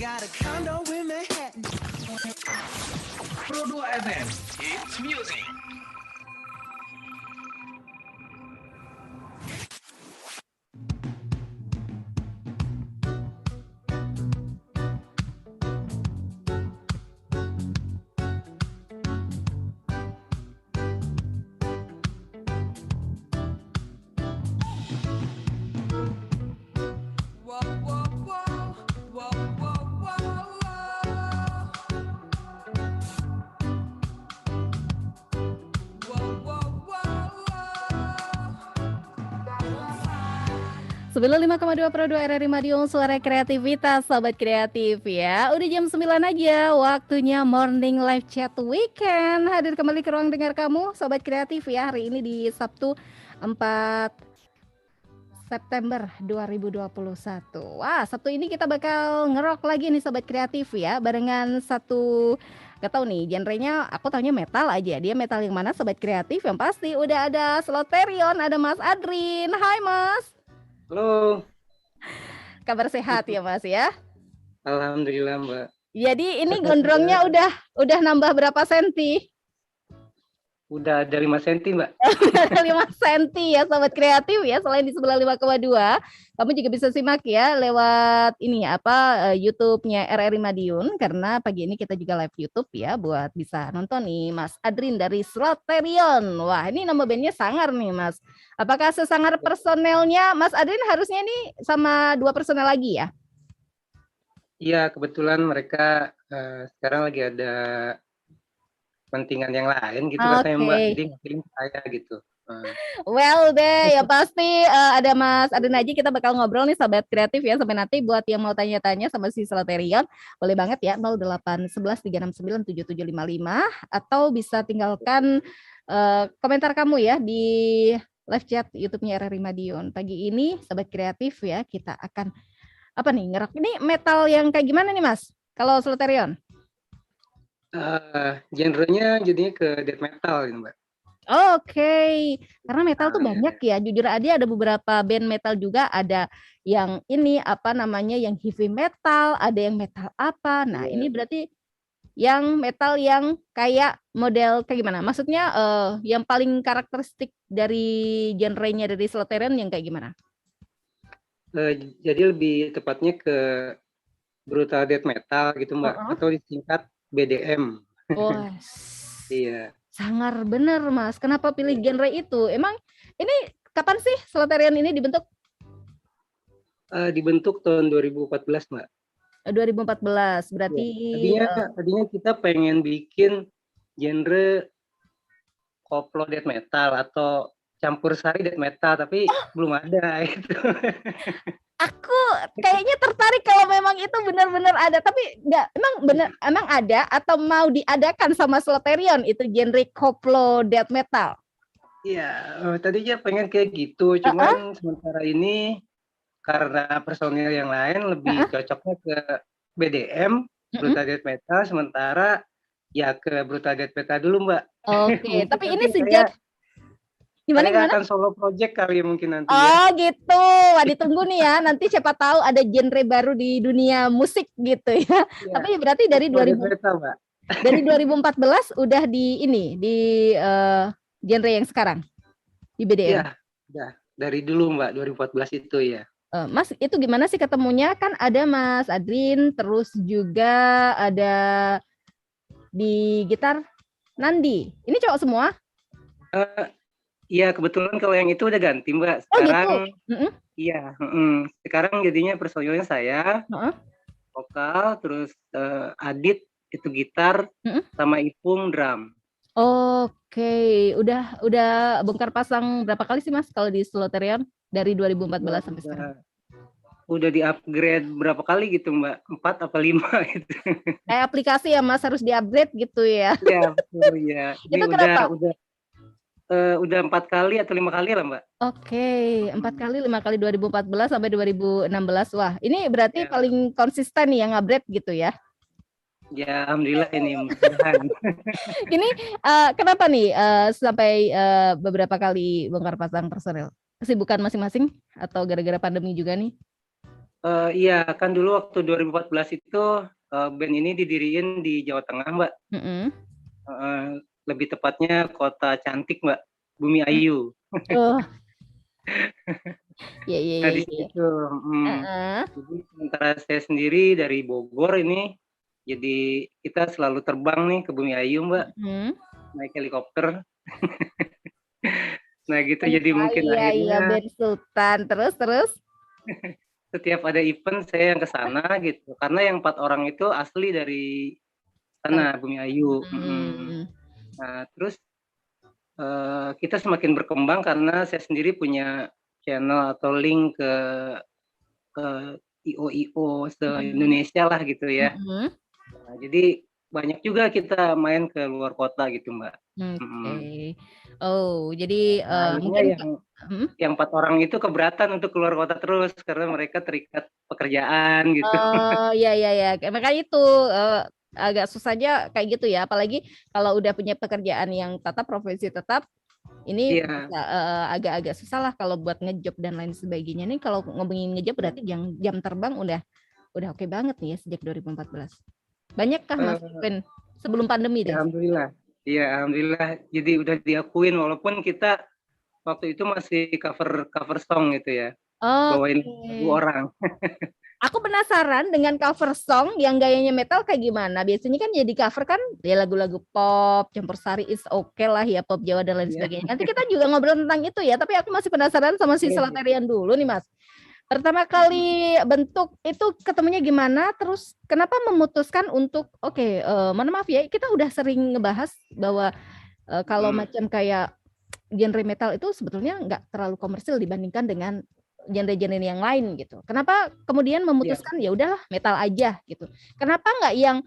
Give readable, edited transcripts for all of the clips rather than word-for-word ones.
got a condo in Manhattan. Pro 2 FM, It's Music. Sembilan 95,2 Pro 2 RRI Madiun, suara kreativitas, sobat kreatif ya. Udah jam 9 aja, waktunya Morning Live Chat Weekend. Hadir kembali ke ruang dengar kamu, sobat kreatif ya. Hari ini di Sabtu 4 September 2021. Wah, Sabtu ini kita bakal ngerok lagi nih sobat kreatif ya. Barengan satu, gak tahu nih genrenya, aku taunya metal aja. Dia metal yang mana sobat kreatif? Yang pasti udah ada Sloterion, ada Mas Adrin. Hai Mas. Halo, Kabar sehat ya Mas ya? alhamdulillah Mbak. Jadi ini Sehat, gondrongnya udah nambah berapa senti? Udah ada 5 cm Mbak. 5 senti ya sobat kreatif ya. Selain di 95,2, kamu juga bisa simak ya lewat ini YouTube-nya RRI Madiun, karena pagi ini kita juga live YouTube ya buat bisa nonton nih Mas Adrin dari Sloterion. Wah, ini nama bandnya sangar nih Mas. Apakah sesangar personelnya Mas Adrin? Harusnya nih sama 2 personel lagi ya? Iya, kebetulan mereka sekarang lagi ada kepentingan yang lain gitu katanya Mbak. Oke. Jadi ngirim saya gitu. Well deh, ya pasti ada Mas Adrin aja, kita bakal ngobrol nih sahabat kreatif ya. Sampai nanti buat yang mau tanya-tanya sama si Sloterion, boleh banget ya 0811 369 7755, atau bisa tinggalkan komentar kamu ya di live chat YouTube-nya RRI Madiun. Pagi ini sahabat kreatif ya, kita akan ngerok. Ini metal yang kayak gimana nih Mas? Kalau Sloterion? Genrenya jadinya ke death metal gitu Mbak. Oke, karena metal tuh banyak ya. Jujur aja ada beberapa band metal juga, ada yang ini yang heavy metal, ada yang metal apa. Nah, ini berarti yang metal yang kayak model kayak gimana? Maksudnya yang paling karakteristik dari genrenya dari Sloterion yang kayak gimana? Jadi lebih tepatnya ke brutal death metal gitu Mbak, atau disingkat BDM. Oh, Iya. sangar bener Mas. Kenapa pilih genre itu? Emang ini kapan sih Sloterion ini dibentuk? Dibentuk tahun 2014 Mbak. 2014 berarti. Tadinya kita pengen bikin genre koplo death metal atau campur sari death metal, tapi belum ada itu. Aku kayaknya tertarik kalau memang itu benar-benar ada, tapi emang ada atau mau diadakan sama Sloterion itu genre koplo death metal? Iya, tadinya pengen kayak gitu, cuman sementara ini karena personil yang lain lebih cocoknya ke BDM, brutal death metal, sementara ya ke brutal death metal dulu Mbak. Oke, tapi ini sejak Gimana? Akan solo project kali mungkin nanti ya. Gitu. Wah, ditunggu nih ya. Nanti siapa tahu ada genre baru di dunia musik gitu ya. Tapi berarti dari 2014 udah di genre yang sekarang di BDM. Iya, udah. Dari dulu Mbak, 2014 itu ya. Mas, itu gimana sih ketemunya? Kan ada Mas Adrin, terus juga ada di gitar Nandi. Ini cowok semua? Iya, kebetulan kalau yang itu udah ganti Mbak. Sekarang iya, sekarang jadinya personilnya saya, vokal, terus Adit itu gitar, sama Ipung drum. Oke, udah bongkar pasang berapa kali sih Mas kalau di Sloterion dari 2014 sampai sekarang? Udah di-upgrade berapa kali gitu Mbak? 4 apa 5 gitu. Kayak aplikasi ya Mas, harus di-upgrade gitu ya? Iya, betul ya. Itu kenapa? Udah 4 kali atau 5 kali lah Mbak. Oke, 4 kali, 5 kali 2014 sampai 2016. Wah, ini berarti paling konsisten nih yang upgrade gitu ya? Ya, alhamdulillah ini mudah-mudahan. Ini kenapa nih sampai beberapa kali bongkar pasang personel? Kesibukan masing-masing atau gara-gara pandemi juga nih? Iya, kan dulu waktu 2014 itu band ini didiriin di Jawa Tengah, Mbak. Lebih tepatnya Kota Cantik, Mbak, Bumi Ayu. Oh. Iya. Nah, di situ. Jadi sementara saya sendiri dari Bogor ini, jadi kita selalu terbang nih ke Bumi Ayu, Mbak. Naik helikopter. Nah, gitu jadi mungkin akhirnya. Iya, Ben Sultan. Terus? Setiap ada event saya yang ke sana gitu. Karena yang 4 orang itu asli dari sana, Bumi Ayu. Nah, terus kita semakin berkembang karena saya sendiri punya channel atau link ke IO se-Indonesia lah gitu ya. Nah, jadi banyak juga kita main ke luar kota gitu, Mbak. Oh, jadi mungkin yang 4 orang itu keberatan untuk keluar kota terus karena mereka terikat pekerjaan gitu. Oh, iya. Makanya itu agak susahnya kayak gitu ya, apalagi kalau udah punya pekerjaan yang tetap, profesi tetap, ini bisa, agak-agak susah lah kalau buat ngejob dan lain sebagainya. Nih kalau ngomongin ngejob berarti jam terbang udah oke banget nih ya sejak 2014. Banyakkah Mas Ben sebelum pandemi deh? Alhamdulillah. Iya, alhamdulillah. Jadi udah diakuin walaupun kita waktu itu masih cover song gitu ya. Bawain lagu orang. Aku penasaran dengan cover song yang gayanya metal kayak gimana. Biasanya kan jadi cover kan ya lagu-lagu pop, campur sari is okay lah ya, pop Jawa dan lain sebagainya. Nanti kita juga ngobrol tentang itu ya, tapi aku masih penasaran sama si Selaterian dulu nih Mas. Pertama kali bentuk itu ketemunya gimana, terus kenapa memutuskan untuk mohon maaf ya, kita udah sering ngebahas bahwa kalau macam kayak genre metal itu sebetulnya nggak terlalu komersil dibandingkan dengan genre-genre yang lain gitu. Kenapa kemudian memutuskan ya udahlah metal aja gitu. Kenapa nggak yang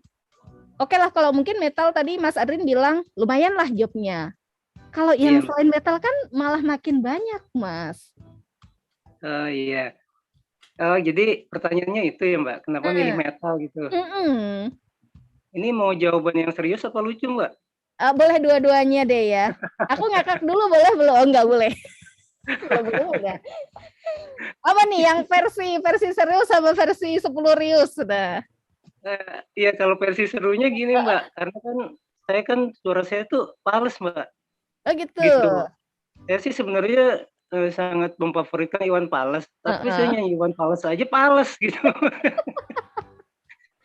oke lah kalau mungkin metal tadi Mas Adrin bilang lumayan lah jobnya. Kalau yang selain metal kan malah makin banyak, Mas. Iya. Jadi pertanyaannya itu ya Mbak, kenapa milih metal gitu? Ini mau jawaban yang serius apa lucu Mbak? Boleh dua-duanya deh ya. Aku ngakak dulu boleh belum? Oh, nggak boleh. Belum udah. Apa nih yang versi serius sama versi 10 rius sudah? Iya kalau versi serunya gini Mbak, karena kan saya kan suara saya tuh fals Mbak. Oh gitu. Saya sih sebenarnya sangat memfavoritkan Iwan Fals, tapi saya nyanyi Iwan Fals aja fals gitu.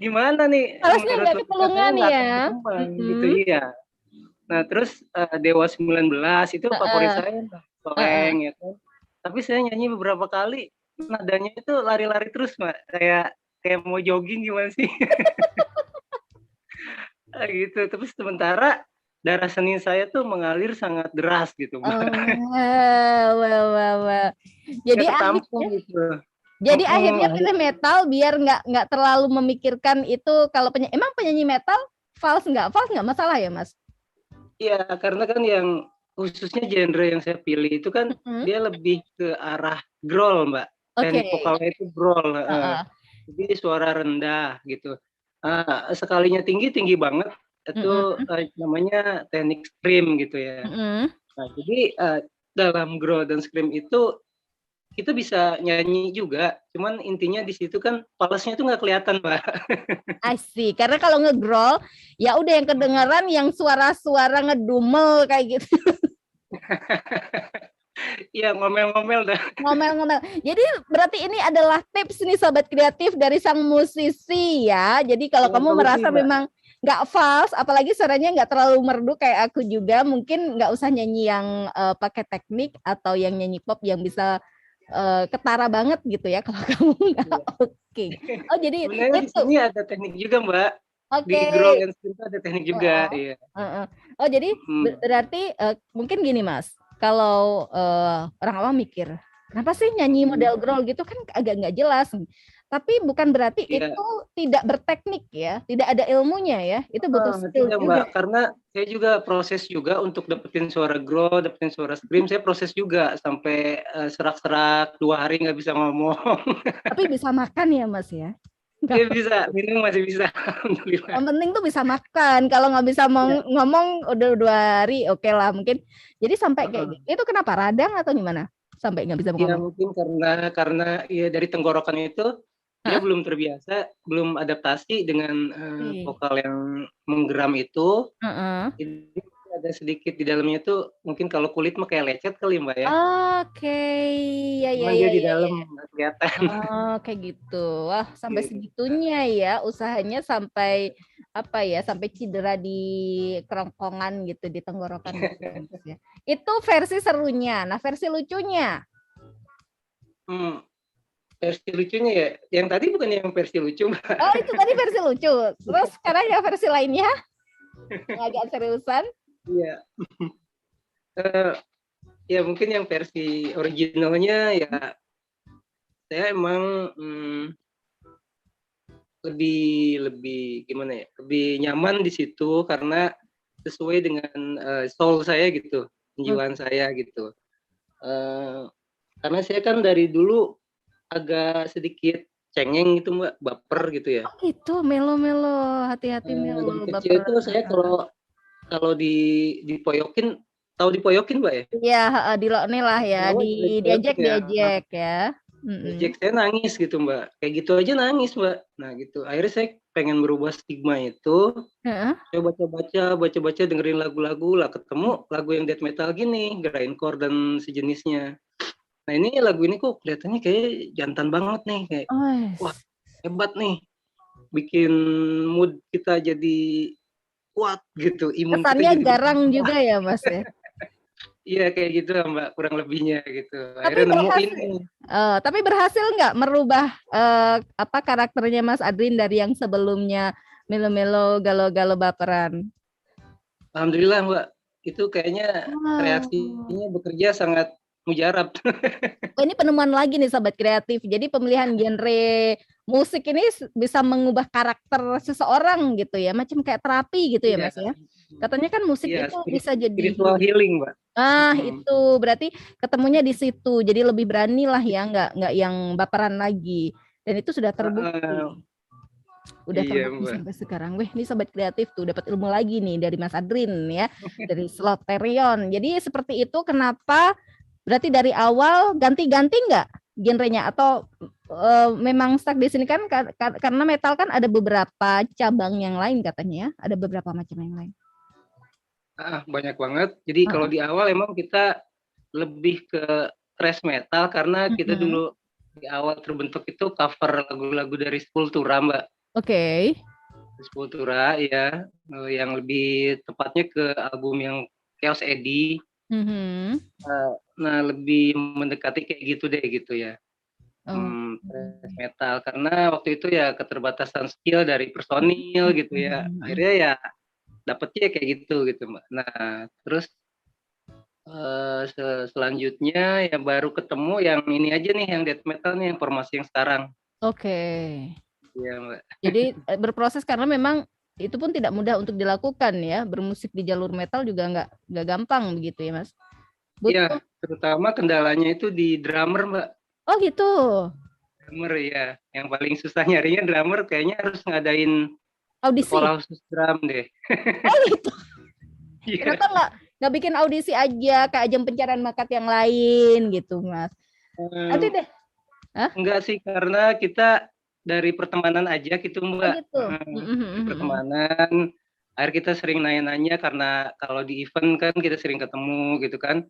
Gimana nih? Falsnya nggak ketulungan ya? Gitu iya. Nah terus Dewa 19 itu favorit saya, Soleng ya kan. Tapi saya nyanyi beberapa kali, nadanya itu lari-lari terus Mbak, kayak mau jogging gimana sih? Gitu. Tapi sementara darah seni saya tuh mengalir sangat deras gitu, Mbak. Wah. Jadi akhirnya pilih metal biar nggak terlalu memikirkan itu. Kalau emang penyanyi metal fals nggak masalah ya Mas? Iya, karena kan yang khususnya genre yang saya pilih itu kan dia lebih ke arah growl Mbak. Teknik vokalnya itu growl. Jadi suara rendah gitu. Sekalinya tinggi banget. Itu namanya teknik scream gitu ya. Nah, jadi dalam growl dan scream itu kita bisa nyanyi juga, cuman intinya di situ kan falsnya itu nggak kelihatan, Mbak. Asik, karena kalau nge-growl ya udah yang kedengaran yang suara-suara ngedumel kayak gitu. Iya, ngomel-ngomel dah. Ngomel-ngomel. Jadi berarti ini adalah tips nih sobat kreatif dari sang musisi ya. Jadi kalau kamu merasa memang nggak fals, apalagi suaranya nggak terlalu merdu kayak aku juga, mungkin nggak usah nyanyi yang pakai teknik atau yang nyanyi pop yang bisa ketara banget gitu ya kalau kamu nggak oke. Oh jadi sebenarnya di sini ada teknik juga Mbak. Di growl and scream ada teknik juga. Iya. Oh jadi berarti mungkin gini Mas. Kalau orang awam mikir, kenapa sih nyanyi model growl gitu kan agak nggak jelas. Tapi bukan berarti itu tidak berteknik ya, tidak ada ilmunya ya. Itu butuh skill juga. Mbak, karena saya juga proses juga untuk dapetin suara growl, dapetin suara scream, saya proses juga sampai serak-serak 2 hari nggak bisa ngomong. Tapi bisa makan ya Mas ya? Iya bisa, minum masih bisa. Alhamdulillah. Yang penting tuh bisa makan. Kalau nggak bisa ngomong udah 2 hari, oke lah mungkin. Jadi sampai kayak gitu. Itu kenapa radang atau gimana? Sampai nggak bisa ngomong? Iya mungkin karena ya dari tenggorokan itu dia belum terbiasa, belum adaptasi dengan vokal yang menggeram itu. Jadi ada sedikit di dalamnya tuh mungkin kalau kulit mah kayak lecet kali Mbak ya. Oke, ya Cuman dia di dalam nggak kelihatan. Oh, kayak gitu. Wah, sampai segitunya ya usahanya sampai apa ya, sampai cedera di kerongkongan gitu, di tenggorokan gitu. Ya. Itu versi serunya. Nah, versi lucunya. Versi lucunya ya, yang tadi bukan yang versi lucu Mbak. Oh, itu tadi versi lucu. Terus sekarang yang versi lainnya yang agak seriusan. Iya. Ya mungkin yang versi originalnya ya saya emang lebih gimana ya, lebih nyaman di situ karena sesuai dengan soul saya gitu, penjiwaan saya gitu. Karena saya kan dari dulu agak sedikit cengeng gitu Mbak, baper gitu ya. Oh gitu, melo-melo, hati-hati melo. Dari kecil itu saya kalau dipoyokin, tahu dipoyokin Mbak ya? Iya, dilokne lah ya, diajak ya. Diajak saya nangis gitu Mbak, kayak gitu aja nangis Mbak. Nah gitu, akhirnya saya pengen berubah stigma itu. Saya baca-baca dengerin lagu-lagu lah, ketemu lagu yang death metal gini, grindcore dan sejenisnya. Nah ini lagu ini kok kelihatannya kayak jantan banget nih, kayak wah hebat nih, bikin mood kita jadi kuat gitu, imun kesannya kita jadi garang juga ya Mas ya. Iya kayak gitu lah Mbak, kurang lebihnya gitu. Akhirnya nemuin. Tapi berhasil nggak merubah apa karakternya Mas Adrin dari yang sebelumnya melo-melo, galau-galau baperan? Alhamdulillah Mbak, itu kayaknya reaksinya bekerja sangat mujarab. Ini penemuan lagi nih Sobat Kreatif. Jadi pemilihan genre musik ini bisa mengubah karakter seseorang gitu ya, macam kayak terapi gitu ya Mas ya. Katanya kan musik itu bisa jadi spiritual healing Mbak. Itu berarti ketemunya di situ. Jadi lebih berani lah ya, nggak yang baperan lagi. Dan itu sudah terbukti. Udah terbukti sampai sekarang. Weh, ini Sobat Kreatif tuh dapat ilmu lagi nih dari Mas Adrin ya, dari Sloterion. Jadi seperti itu. Kenapa? Berarti dari awal ganti-ganti nggak genrenya atau memang stuck di sini kan karena metal kan ada beberapa cabang yang lain katanya ya, ada beberapa macam yang lain. Banyak banget. Jadi kalau di awal emang kita lebih ke thrash metal karena kita dulu di awal terbentuk itu cover lagu-lagu dari Sepultura Mbak. Oke. Sepultura ya, yang lebih tepatnya ke album yang Chaos Eddie. Nah lebih mendekati kayak gitu deh gitu ya. Metal karena waktu itu ya keterbatasan skill dari personil gitu ya, akhirnya ya dapetnya kayak gitu Mbak. Nah terus selanjutnya ya baru ketemu yang ini aja nih, yang death metal nih, yang formasi yang sekarang. Iya Mbak. Jadi berproses karena memang itu pun tidak mudah untuk dilakukan ya, bermusik di jalur metal juga nggak gampang begitu ya Mas. Iya, terutama kendalanya itu di drummer Mbak. Oh gitu. Drummer ya, yang paling susah nyarinya drummer, kayaknya harus ngadain audisi sekolah khusus drum deh. Oh gitu. Kenapa nggak bikin audisi aja kayak ajang pencarian bakat yang lain gitu Mas? Nanti deh. Enggak sih, karena kita dari pertemanan aja gitu Mbak. Gitu. Pertemanan, akhirnya kita sering nanya-nanya karena kalau di event kan kita sering ketemu gitu kan.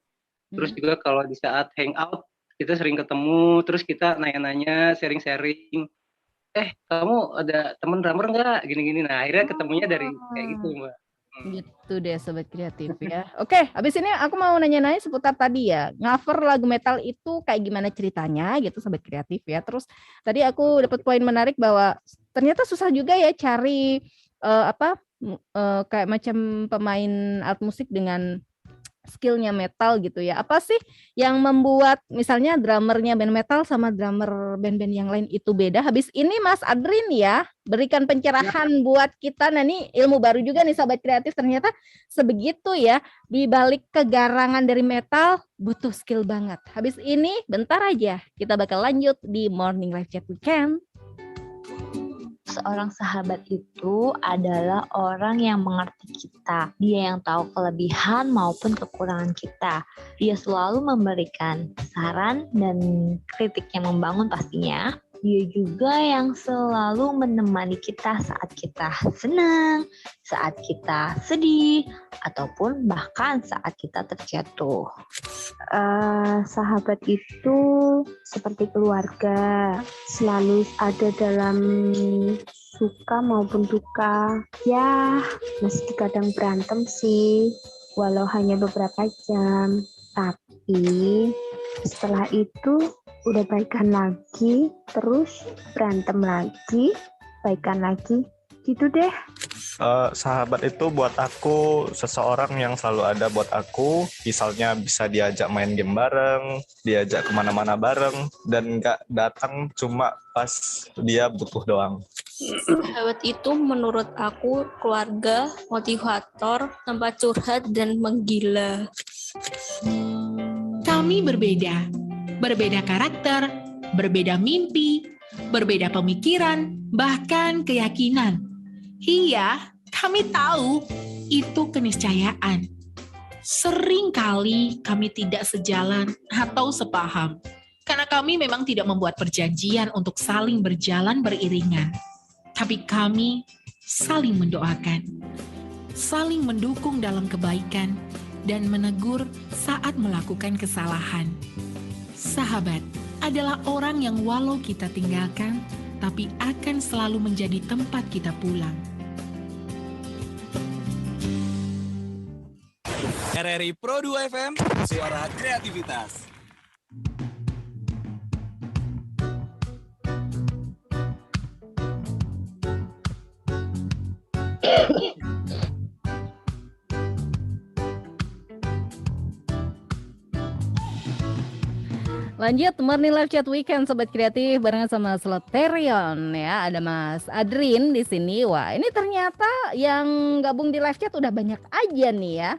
Terus juga kalau di saat hangout kita sering ketemu, terus kita nanya-nanya, sharing-sharing. Kamu ada temen drummer nggak? Gini-gini. Nah akhirnya ketemunya dari kayak gitu Mbak. Gitu deh Sobat Kreatif ya. Oke, habis ini aku mau nanya-nanya seputar tadi ya, cover lagu metal itu kayak gimana ceritanya gitu Sobat Kreatif ya. Terus tadi aku dapat poin menarik bahwa ternyata susah juga ya cari kayak macam pemain alat musik dengan skillnya metal gitu ya. Apa sih yang membuat misalnya drummernya band metal sama drummer band-band yang lain itu beda? Habis ini Mas Adrin ya berikan pencerahan buat kita. Nah ini ilmu baru juga nih Sobat Kreatif, ternyata sebegitu ya, di balik kegarangan dari metal butuh skill banget. Habis ini bentar aja kita bakal lanjut di Morning Live Chat Weekend. Seorang sahabat itu adalah orang yang mengerti kita. Dia yang tahu kelebihan maupun kekurangan kita. Dia selalu memberikan saran dan kritik yang membangun pastinya. Dia juga yang selalu menemani kita saat kita senang, saat kita sedih, ataupun bahkan saat kita terjatuh. Sahabat itu seperti keluarga, selalu ada dalam suka maupun duka. Ya, meski kadang berantem sih, walau hanya beberapa jam. Tapi setelah itu udah baikan lagi, terus berantem lagi, baikan lagi, gitu deh. Sahabat itu buat aku seseorang yang selalu ada buat aku. Misalnya bisa diajak main game bareng, diajak kemana-mana bareng, dan gak datang cuma pas dia butuh doang. Sahabat itu menurut aku keluarga, motivator, tempat curhat, dan menggila. Kami berbeda karakter, berbeda mimpi, berbeda pemikiran, bahkan keyakinan. Iya, kami tahu itu keniscayaan. Seringkali kami tidak sejalan atau sepaham, karena kami memang tidak membuat perjanjian untuk saling berjalan beriringan. Tapi kami saling mendoakan, saling mendukung dalam kebaikan, dan menegur saat melakukan kesalahan. Sahabat adalah orang yang walau kita tinggalkan, tapi akan selalu menjadi tempat kita pulang. RRI Pro 2 FM, suara kreativitas. Lanjut Morning Live Chat Weekend Sobat Kreatif barengan sama Sloterion ya. Ada Mas Adrin di sini. Wah, ini ternyata yang gabung di live chat udah banyak aja nih ya.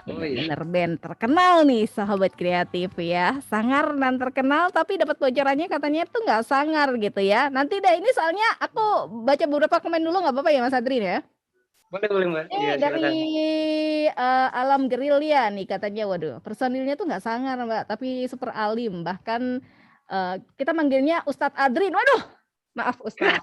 Bener band terkenal nih Sahabat Kreatif ya. Sangar dan terkenal tapi dapat bocorannya katanya tuh nggak sangar gitu ya. Nanti deh ini soalnya aku baca beberapa komen dulu nggak apa-apa ya Mas Adrin ya. Boleh Mbak. Iya, dari Alam Gerilya nih katanya, waduh personilnya tuh nggak sangar Mbak, tapi super alim. Bahkan kita manggilnya Ustadz Adrin. Waduh, maaf Ustadz.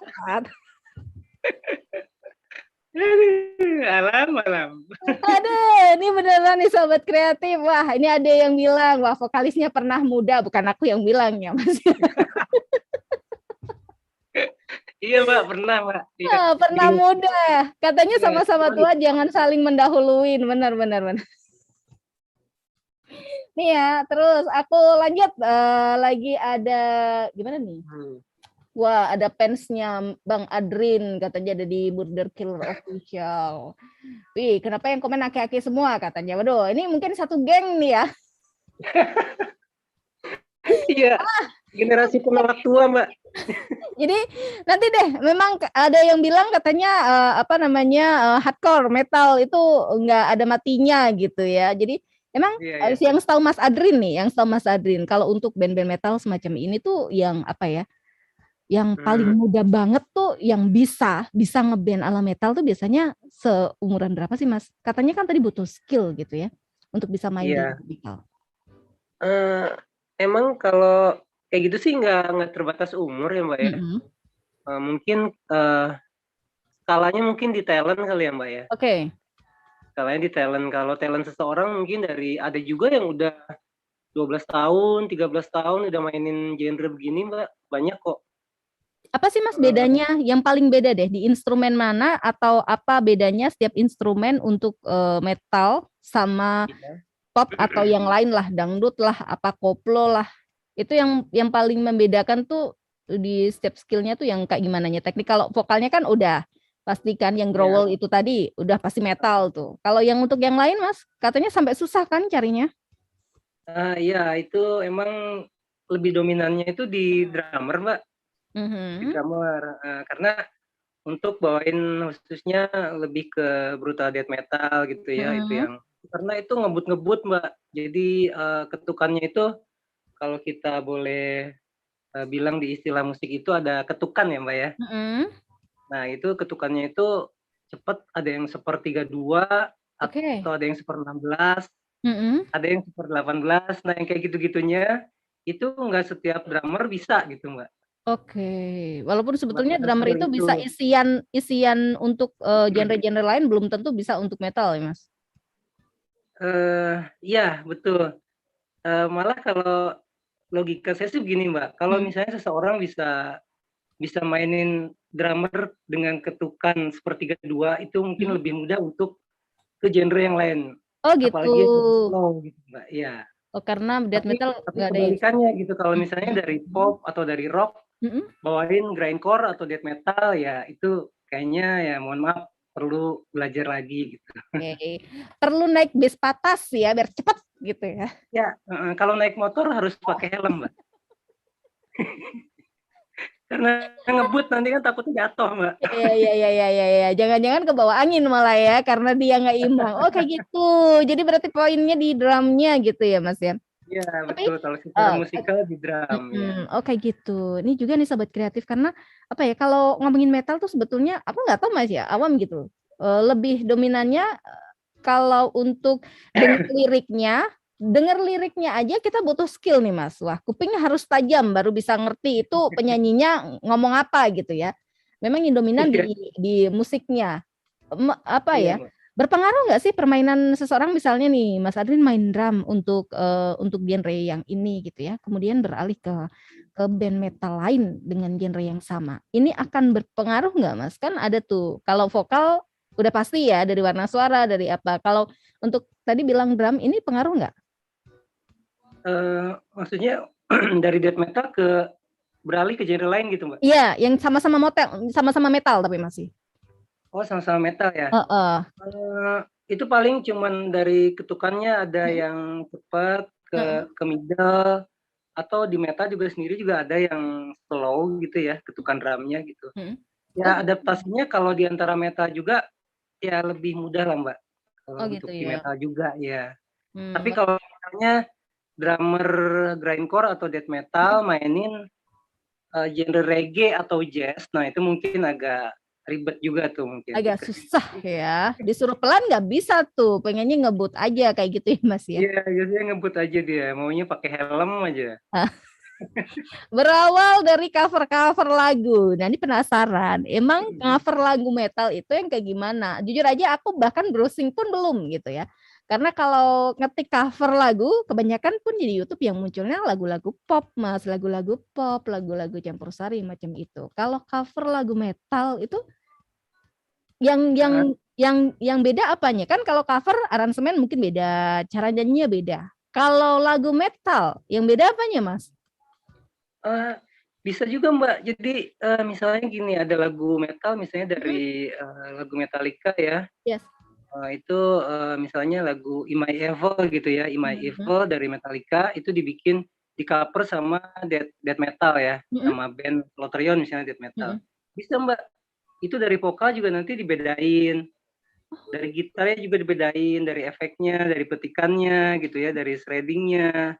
Alam. Aduh, ini beneran nih Sobat Kreatif. Wah, ini ada yang bilang, wah vokalisnya pernah muda. Bukan aku yang bilang ya Mas. Iya Mbak, pernah Mbak. Pernah muda. Katanya sama-sama tua jangan saling mendahuluin. Benar. Nih ya, terus aku lanjut. Lagi ada, gimana nih? Wah, ada fansnya Bang Adrin. Katanya ada di Burger Killer Official. Wih, kenapa yang komen aki-aki semua katanya? Waduh, ini mungkin satu geng nih ya. Iya, generasi penolak tua Mbak. Jadi nanti deh, memang ada yang bilang katanya hardcore metal itu nggak ada matinya gitu ya. Jadi emang yang setahu Mas Adrin nih, kalau untuk band-band metal semacam ini tuh yang apa ya? Yang paling muda banget tuh yang bisa ngeband ala metal tuh biasanya seumuran berapa sih Mas? Katanya kan tadi butuh skill gitu ya untuk bisa main di metal. Emang kalau kayak gitu sih nggak terbatas umur ya Mbak ya. Mungkin skalanya mungkin di talent kali ya Mbak ya. Oke. Skalanya di talent. Kalau talent seseorang mungkin ada juga yang udah 12 tahun, 13 tahun udah mainin genre begini Mbak. Banyak kok. Apa sih Mas bedanya? Yang paling beda deh di instrumen mana atau apa bedanya setiap instrumen untuk metal sama pop atau yang lain lah, dangdut lah, apa koplo lah. Itu yang paling membedakan tuh di setiap skillnya tuh yang kayak gimana nya teknik. Kalau vokalnya kan udah pastikan yang growl itu tadi udah pasti metal tuh. Kalau yang untuk yang lain Mas, katanya sampai susah kan carinya? Iya, itu emang lebih dominannya itu di drummer Mbak. Di drummer. Karena untuk bawain khususnya lebih ke brutal death metal gitu ya, itu yang karena itu ngebut Mbak. Jadi ketukannya itu kalau kita boleh bilang di istilah musik itu ada ketukan ya Mbak ya. Nah itu ketukannya itu cepat, ada yang 1/32 atau ada yang 1/16, ada yang 1/18. Nah yang kayak gitu-gitunya itu nggak setiap drummer bisa gitu Mbak. Oke, walaupun sebetulnya Buat drummer itu itu. bisa isian untuk genre-genre lain, belum tentu bisa untuk metal ya Mas? Iya betul. Malah kalau logika saya sih begini Mbak, kalau misalnya seseorang bisa mainin drummer dengan ketukan sepertiga dua itu mungkin lebih mudah untuk ke genre yang lain. Oh gitu. Apalagi yang slow gitu Mbak, iya. Oh karena death metal Tapi nggak ada yang kebalikannya gitu, kalau misalnya dari pop atau dari rock, bawain grindcore atau death metal ya itu kayaknya ya mohon maaf perlu belajar lagi gitu. Oke. Perlu naik bis patas ya biar cepet gitu ya. Ya, kalau naik motor harus pakai helm Mbak. Karena ngebut nanti kan takutnya jatuh Mbak. Iya. Jangan-jangan ke bawah angin malah ya karena dia nggak imbang. Oh kayak gitu. Jadi berarti poinnya di drumnya gitu ya Mas ya. Iya betul, kalau secara musikal di drum ya. Oh kayak gitu. Ini juga nih sahabat kreatif karena apa ya, kalau ngomongin metal tuh sebetulnya aku nggak tahu Mas ya, awam gitu. Lebih dominannya kalau untuk denger liriknya aja kita butuh skill nih Mas. Wah, kupingnya harus tajam baru bisa ngerti itu penyanyinya ngomong apa gitu ya. Memang yang dominan di musiknya. Apa ya? Berpengaruh nggak sih permainan seseorang, misalnya nih Mas Adrin main drum untuk genre yang ini gitu ya, kemudian beralih ke band metal lain dengan genre yang sama. Ini akan berpengaruh nggak Mas? Kan ada tuh kalau vokal udah pasti ya dari warna suara, dari apa. Kalau untuk tadi bilang drum ini pengaruh nggak? Maksudnya dari death metal ke beralih ke genre lain gitu Mbak? Iya, yang sama-sama metal tapi masih. Oh sama-sama metal ya? Itu paling cuman dari ketukannya ada yang cepat ke middle, atau di metal juga sendiri juga ada yang slow gitu ya, ketukan drumnya gitu. Ya adaptasinya kalau di antara metal juga ya lebih mudah lah Mbak, kalau untuk di metal juga ya. Tapi kalau misalnya drummer grindcore atau death metal mainin genre reggae atau jazz, nah itu mungkin agak ribet juga tuh mungkin. Agak susah ya, disuruh pelan nggak bisa tuh, pengennya ngebut aja kayak gitu ya Mas ya? Iya, biasanya ngebut aja dia, maunya pakai helm aja. Berawal dari cover-cover lagu. Nah ini penasaran, emang cover lagu metal itu yang kayak gimana? Jujur aja aku bahkan browsing pun belum gitu ya. Karena kalau ngetik cover lagu, kebanyakan pun di YouTube yang munculnya lagu-lagu pop Mas, lagu-lagu pop, lagu-lagu campur sari macam itu. Kalau cover lagu metal itu yang beda apanya? Kan kalau cover aransemen mungkin beda, cara nyanyinya beda. Kalau lagu metal yang beda apanya Mas? Bisa juga Mbak. Jadi misalnya gini, ada lagu metal misalnya dari lagu Metallica ya. Yes. Itu misalnya lagu In My Evil gitu ya, In My Evil dari Metallica itu dibikin di cover sama death metal ya, sama band Lotrion misalnya death metal. Bisa Mbak. Itu dari vokal juga nanti dibedain. Dari gitarnya juga dibedain, dari efeknya, dari petikannya gitu ya, dari shreddingnya.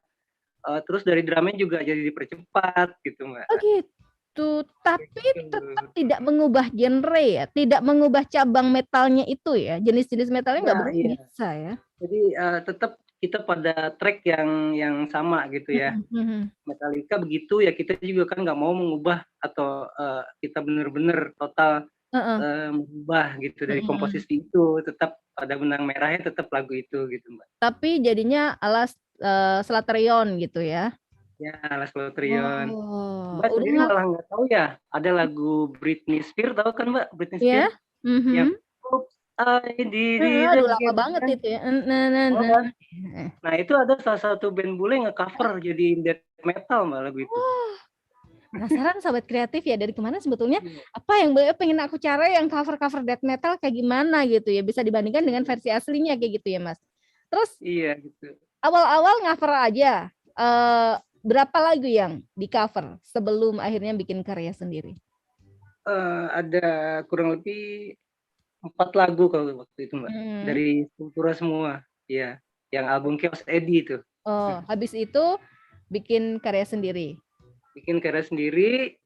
Terus dari drumnya juga jadi dipercepat gitu Mbak. Oh gitu, tapi tetap tidak mengubah genre ya, tidak mengubah cabang metalnya itu ya, jenis-jenis metalnya nggak bisa ya. Jadi tetap kita pada track yang sama gitu ya. Metallica begitu ya, kita juga kan nggak mau mengubah atau kita benar-benar total mengubah gitu dari komposisi itu, tetap pada benang merahnya tetap lagu itu gitu Mbak. Tapi jadinya alas Slaterion gitu ya? Ya, alas Slaterion. Mbak sendiri malah nggak tahu ya, ada lagu Britney Spears, tahu kan Mbak Britney Spears? Yang aduh lama banget itu ya. Nah itu ada salah satu band bule nge-cover jadi death metal Mbak lagu itu. Penasaran sahabat kreatif ya, dari kemana sebetulnya apa yang pengen aku cari yang cover death metal kayak gimana gitu ya, bisa dibandingkan dengan versi aslinya kayak gitu ya Mas. Terus iya gitu. Awal-awal cover aja, berapa lagu yang di cover sebelum akhirnya bikin karya sendiri? Ada kurang lebih 4 lagu kalau waktu itu Mbak, dari Sepultura semua, ya, yang album Chaos Eddie itu. Oh, habis itu bikin karya sendiri? Bikin karya sendiri,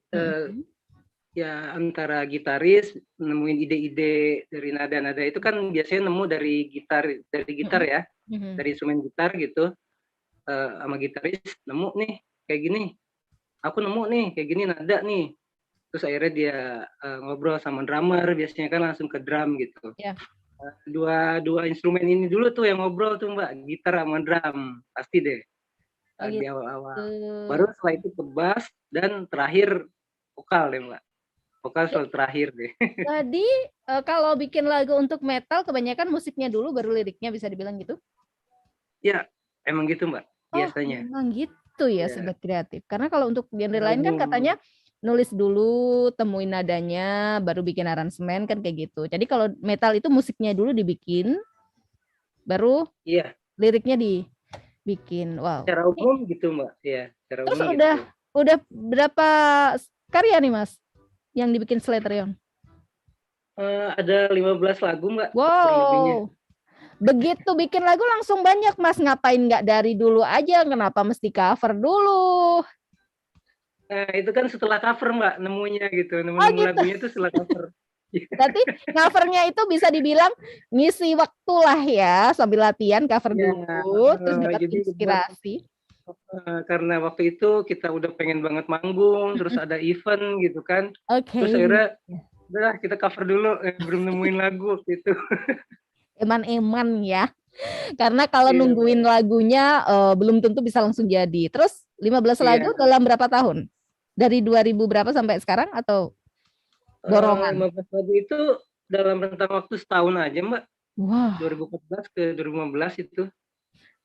ya antara gitaris nemuin ide-ide dari nada-nada itu kan biasanya nemu dari gitar ya, dari instrumen gitar gitu, sama gitaris nemu nih kayak gini, aku nemu nih kayak gini nada nih. Terus akhirnya dia ngobrol sama drummer, biasanya kan langsung ke drum gitu. Yeah. Dua instrumen ini dulu tuh yang ngobrol tuh Mbak, gitar sama drum pasti deh di awal-awal. Baru setelah itu ke bass dan terakhir vokal deh Mbak. Vokal selalu terakhir deh. Jadi kalau bikin lagu untuk metal kebanyakan musiknya dulu baru liriknya, bisa dibilang gitu? Ya, emang gitu Mbak, biasanya. Emang gitu ya, Sobat Kreatif. Karena kalau untuk genre lain kan katanya nulis dulu, temuin nadanya, baru bikin aransemen kan kayak gitu. Jadi kalau metal itu musiknya dulu dibikin, baru liriknya dibikin. Wow. Secara umum gitu Mbak. Iya, secara Terus umum udah berapa karya nih Mas yang dibikin Slaterion? Ada 15 lagu Mbak. Wow. Begitu bikin lagu langsung banyak Mas, ngapain nggak dari dulu aja? Kenapa mesti cover dulu? Nah itu kan setelah cover Mbak nemunya gitu, nemu gitu. lagunya itu setelah cover. Berarti covernya itu bisa dibilang ngisi waktu lah ya, sambil latihan cover dulu, terus dapat inspirasi. Karena waktu itu kita udah pengen banget manggung, terus ada event gitu kan. Terus akhirnya udah kita cover dulu, belum nemuin lagu gitu. Eman-eman ya. Karena kalau nungguin lagunya belum tentu bisa langsung jadi. Terus 15 lagu dalam berapa tahun? Dari 2000 berapa sampai sekarang atau borongan? 15 lagu itu dalam rentang waktu setahun aja Mbak. Wah. 2014 ke 2015 itu.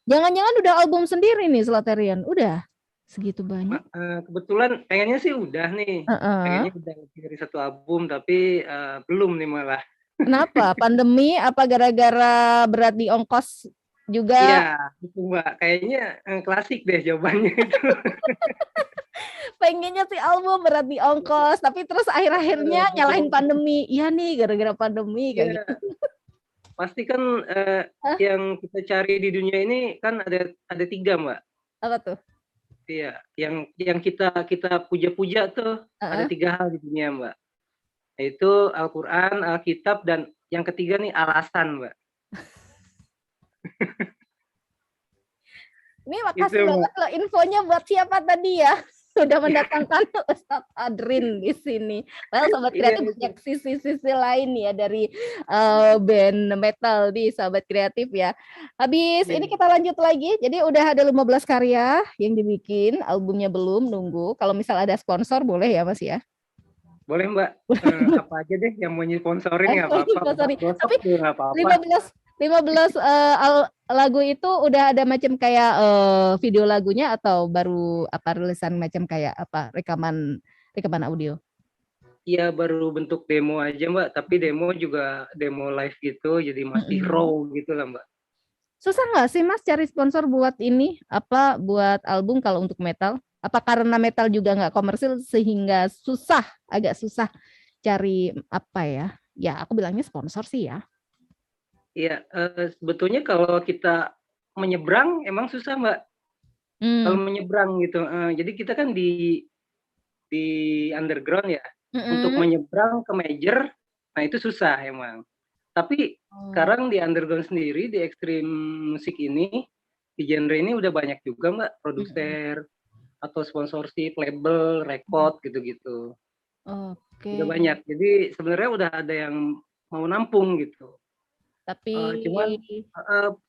Jangan-jangan udah album sendiri nih Slaterion? Udah segitu banyak? Kebetulan pengennya sih udah nih. Pengennya udah lebih dari 1 album, tapi belum nih malah. Kenapa? Pandemi apa gara-gara berat di ongkos juga? Iya, itu Mbak. Kayaknya klasik deh jawabannya itu. Pengennya sih album berat di ongkos, tapi terus akhir-akhirnya nyalahin pandemi. Iya nih, gara-gara pandemi kayak gitu. Pasti kan yang kita cari di dunia ini kan ada 3 Mbak. Apa tuh? Iya, yang kita puja-puja tuh ada 3 hal di dunia Mbak. Yaitu Al-Quran, Alkitab, dan yang ketiga nih alasan Mbak. Ini makasih banget loh infonya buat siapa tadi ya. Sudah mendatangkan Ustadz Adrin di sini. Well, Sobat Kreatif banyak sisi-sisi lain ya dari band metal di Sobat Kreatif ya. Habis ini kita lanjut lagi. Jadi udah ada 15 karya yang dibikin, albumnya belum, nunggu. Kalau misal ada sponsor boleh ya Mas ya? Boleh Mbak, apa aja deh yang mau sponsorin nggak apa-apa. Tapi 15 lagu itu udah ada macam kayak video lagunya atau baru apa rilisan macam kayak apa rekaman audio? Iya baru bentuk demo aja Mbak, tapi demo juga demo live gitu, jadi masih raw gitu lah Mbak. Susah nggak sih Mas cari sponsor buat ini buat album kalau untuk metal? Apa karena metal juga nggak komersil sehingga agak susah cari apa ya? Ya aku bilangnya sponsor sih ya. Iya, sebetulnya kalau kita menyeberang emang susah Mbak. Kalau menyeberang gitu, jadi kita kan di underground ya. Untuk menyeberang ke major, nah itu susah emang. Tapi sekarang di underground sendiri, di ekstrim musik ini, di genre ini udah banyak juga Mbak produser atau sponsorship, label, record gitu-gitu. Udah banyak. Jadi sebenarnya udah ada yang mau nampung gitu. Tapi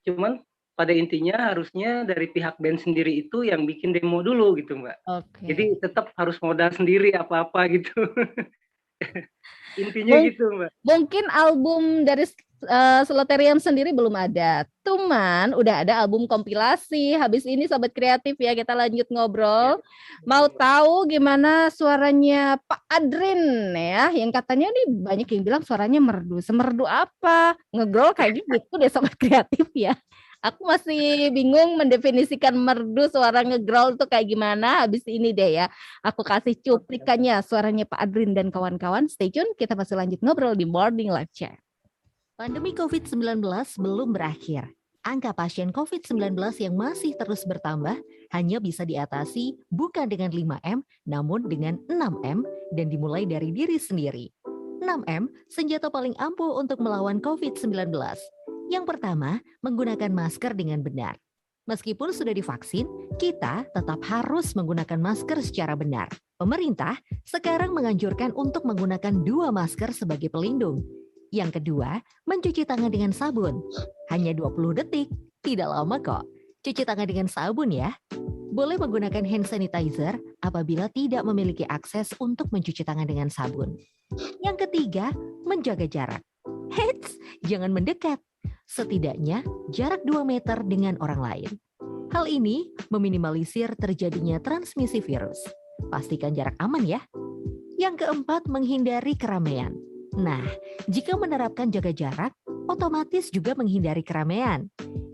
cuman pada intinya harusnya dari pihak band sendiri itu yang bikin demo dulu gitu Mbak. Jadi tetap harus modal sendiri apa-apa gitu. Intinya gitu Mbak. Mungkin album dari Slaterion sendiri belum ada. Cuman udah ada album kompilasi. Habis ini Sobat Kreatif ya kita lanjut ngobrol. Mau tahu gimana suaranya Pak Adrin ya? Yang katanya nih banyak yang bilang suaranya merdu. Semerdu apa? Ngegrol kayak gitu deh Sobat Kreatif ya. Aku masih bingung mendefinisikan merdu suara ngegrol itu kayak gimana. Habis ini deh ya. Aku kasih cuplikannya suaranya Pak Adrin dan kawan-kawan. Stay tune, kita masih lanjut ngobrol di Morning Live Chat. Pandemi COVID-19 belum berakhir. Angka pasien COVID-19 yang masih terus bertambah hanya bisa diatasi bukan dengan 5M, namun dengan 6M dan dimulai dari diri sendiri. 6M, senjata paling ampuh untuk melawan COVID-19. Yang pertama, menggunakan masker dengan benar. Meskipun sudah divaksin, kita tetap harus menggunakan masker secara benar. Pemerintah sekarang menganjurkan untuk menggunakan 2 masker sebagai pelindung. Yang kedua, mencuci tangan dengan sabun. Hanya 20 detik, tidak lama kok. Cuci tangan dengan sabun ya. Boleh menggunakan hand sanitizer apabila tidak memiliki akses untuk mencuci tangan dengan sabun. Yang ketiga, menjaga jarak. Heits, jangan mendekat. Setidaknya jarak 2 meter dengan orang lain. Hal ini meminimalisir terjadinya transmisi virus. Pastikan jarak aman ya. Yang keempat, menghindari keramaian. Nah, jika menerapkan jaga jarak, otomatis juga menghindari keramaian.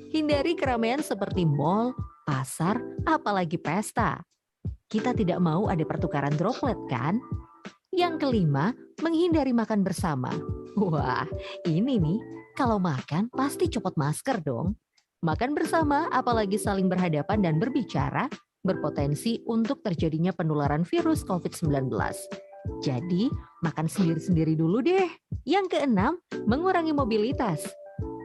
Hindari keramaian seperti mal, pasar, apalagi pesta. Kita tidak mau ada pertukaran droplet kan? Yang kelima, menghindari makan bersama. Wah, ini nih, kalau makan pasti copot masker dong. Makan bersama, apalagi saling berhadapan dan berbicara, berpotensi untuk terjadinya penularan virus COVID-19. Jadi, makan sendiri-sendiri dulu deh. Yang keenam, mengurangi mobilitas.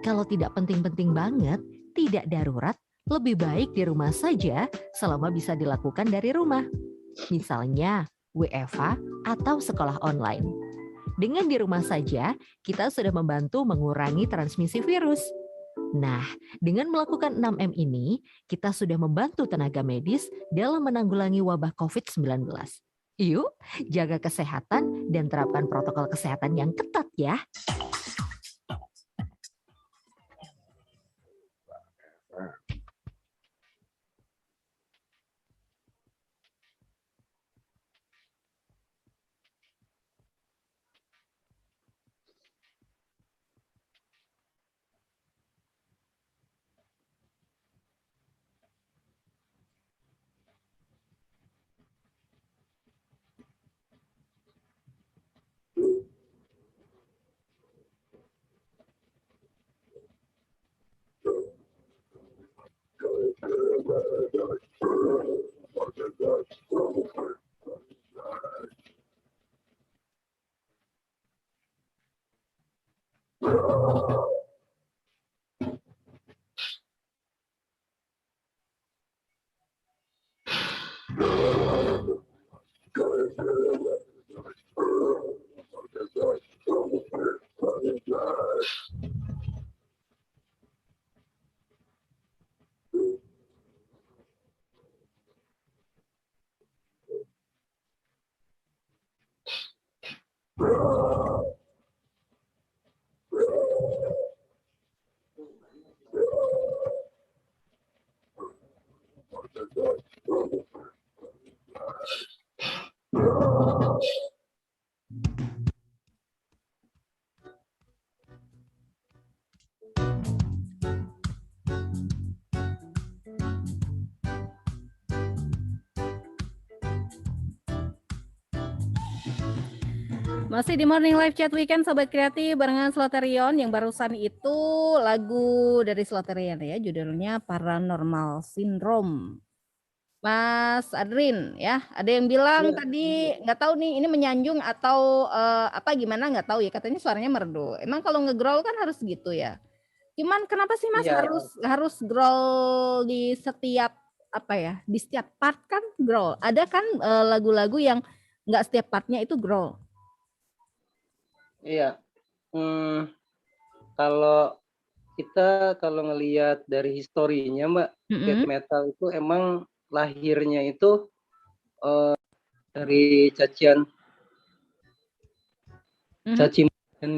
Kalau tidak penting-penting banget, tidak darurat, lebih baik di rumah saja selama bisa dilakukan dari rumah. Misalnya, WFH atau sekolah online. Dengan di rumah saja, kita sudah membantu mengurangi transmisi virus. Nah, dengan melakukan 6M ini, kita sudah membantu tenaga medis dalam menanggulangi wabah COVID-19. Yuk, jaga kesehatan dan terapkan protokol kesehatan yang ketat ya. Masih di Morning Live Chat Weekend Sobat Kreatif barengan Sloterion. Yang barusan itu lagu dari Sloterion ya, judulnya Paranormal Syndrome. Mas Adrin ya, ada yang bilang tadi nggak tahu nih ini menyanjung atau apa gimana nggak tahu ya, katanya suaranya merdu. Emang kalau nge-growl kan harus gitu ya. Cuman kenapa sih Mas harus growl di setiap apa ya, di setiap part kan growl. Ada kan lagu-lagu yang nggak setiap partnya itu growl. Iya, kalau ngelihat dari historinya Mbak, death metal itu emang lahirnya itu dari cacian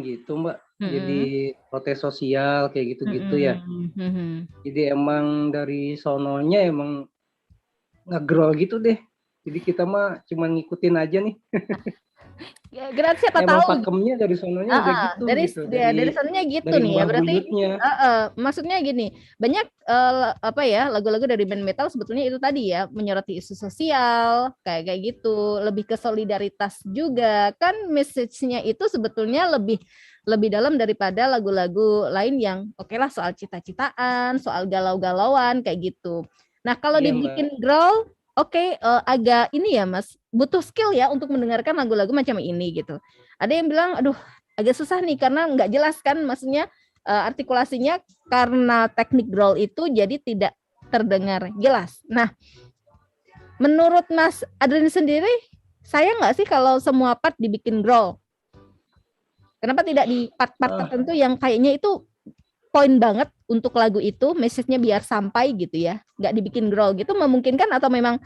gitu Mbak. Jadi protes sosial kayak gitu-gitu ya. Jadi emang dari sononya emang nge-growl gitu deh. Jadi kita mah cuma ngikutin aja nih. Ya, siapa emang tahu pakemnya dari sononya gitu. Dari sononya gitu nih ya berarti. Maksudnya gini, banyak lagu-lagu dari band metal sebetulnya itu tadi ya menyoroti isu sosial kayak gitu, lebih ke solidaritas juga kan, message-nya itu sebetulnya lebih dalam daripada lagu-lagu lain yang oke lah soal cita-citaan, soal galau-galauan kayak gitu. Nah kalau dibikin growl, agak ini ya Mas, butuh skill ya untuk mendengarkan lagu-lagu macam ini gitu. Ada yang bilang, aduh agak susah nih karena nggak jelas kan, maksudnya artikulasinya karena teknik growl itu jadi tidak terdengar jelas. Nah, menurut Mas Adrin sendiri, sayang nggak sih kalau semua part dibikin growl? Kenapa tidak di part-part tertentu yang kayaknya itu poin banget untuk lagu itu, message-nya biar sampai gitu ya, nggak dibikin growl gitu, memungkinkan atau memang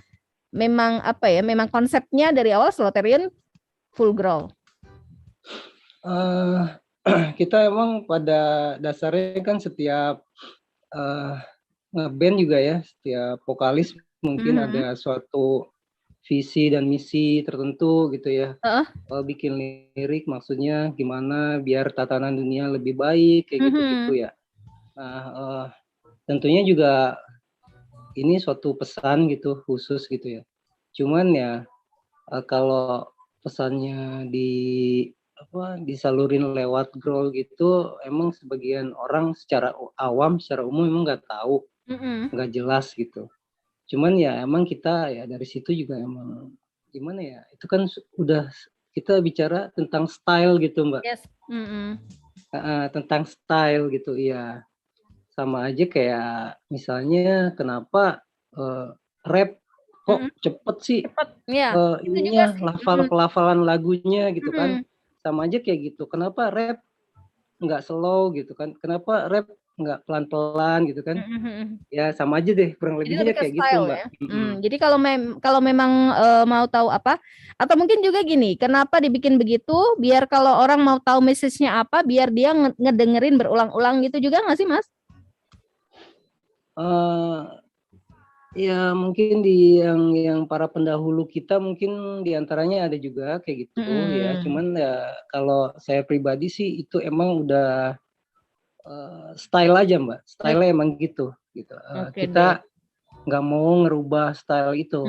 apa ya, memang konsepnya dari awal Sloterion full growl? Kita emang pada dasarnya kan setiap ngeband juga ya, setiap vokalis mungkin ada suatu visi dan misi tertentu gitu ya. Bikin lirik maksudnya gimana biar tatanan dunia lebih baik kayak gitu-gitu ya. Nah, tentunya juga ini suatu pesan gitu khusus gitu ya. Cuman ya kalau pesannya disalurin lewat growl gitu, emang sebagian orang secara awam, secara umum emang nggak tahu, nggak jelas gitu. Cuman ya emang kita ya dari situ juga emang gimana ya, itu kan udah kita bicara tentang style gitu Mbak. Yes. Tentang style gitu ya. Sama aja kayak misalnya kenapa rap kok cepet sih ininya pelafalan lagunya gitu kan. Sama aja kayak gitu, kenapa rap nggak slow gitu kan, kenapa rap nggak pelan-pelan gitu kan. Ya sama aja deh kurang lebihnya kayak gitu Mbak. Ya? Jadi kalau memang mau tahu apa, atau mungkin juga gini, kenapa dibikin begitu, biar kalau orang mau tahu message-nya apa, biar dia ngedengerin berulang-ulang gitu juga nggak sih Mas? Ya mungkin di yang para pendahulu kita mungkin diantaranya ada juga kayak gitu ya. Cuman ya kalau saya pribadi sih itu emang udah style aja Mbak. Style-nya emang gitu. Kita nggak mau ngerubah style itu.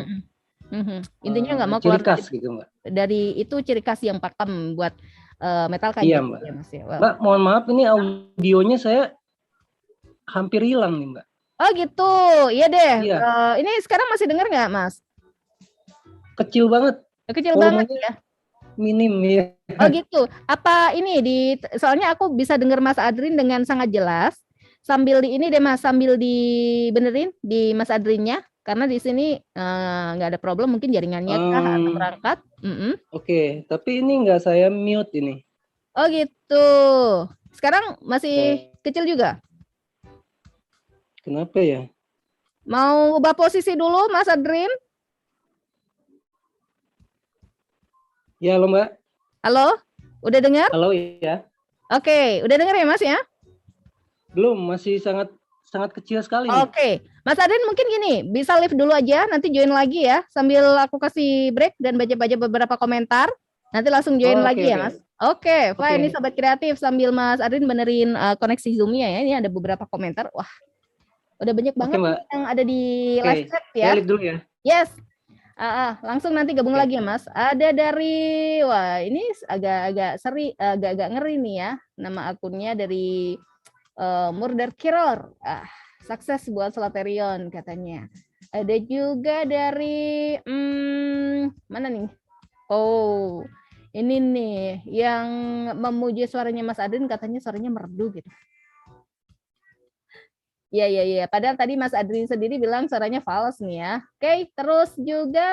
Intinya nggak mau keluar ciri khas gitu Mbak. Dari itu ciri khas yang pakem buat metal kayak iya, gitu Mbak. ya Mas ya. Wow. Mbak mohon maaf ini audionya saya hampir hilang nih Mbak. Oh gitu, iya deh. Iya. Ini sekarang masih dengar nggak Mas? Kecil banget. Kecil banget ya. Minim ya. Oh gitu. Apa ini soalnya aku bisa dengar Mas Adrin dengan sangat jelas. Sambil ini deh Mas, sambil dibenerin di Mas Adrinnya, karena di sini nggak ada problem, mungkin jaringannya kah atau perangkat. Oke, tapi ini nggak saya mute ini. Oh gitu. Sekarang masih kecil juga? Kenapa ya? Mau ubah posisi dulu Mas Adrin? Ya, halo Mbak. Halo, udah dengar? Halo ya. Oke, udah dengar ya Mas ya? Belum, masih sangat kecil sekali. Oke, Mas Adrin mungkin gini, bisa live dulu aja, nanti join lagi ya, sambil aku kasih break dan baca-baca beberapa komentar, nanti langsung join lagi ya Mas. Oke, fine. Ini Sobat Kreatif sambil Mas Adrin benerin koneksi Zoom-nya ya, ini ada beberapa komentar, wah udah banyak banget yang ada di live chat ya. Saya live dulu ya. Yes. Langsung nanti gabung lagi ya Mas. Ada dari, wah ini agak ngeri nih ya. Nama akunnya dari Murder Kiror. Sukses buat Sloterion katanya. Ada juga dari mana nih? Oh, ini nih yang memuji suaranya Mas Adrin, katanya suaranya merdu gitu. Iya. Padahal tadi Mas Adrin sendiri bilang suaranya fals nih ya. Oke, terus juga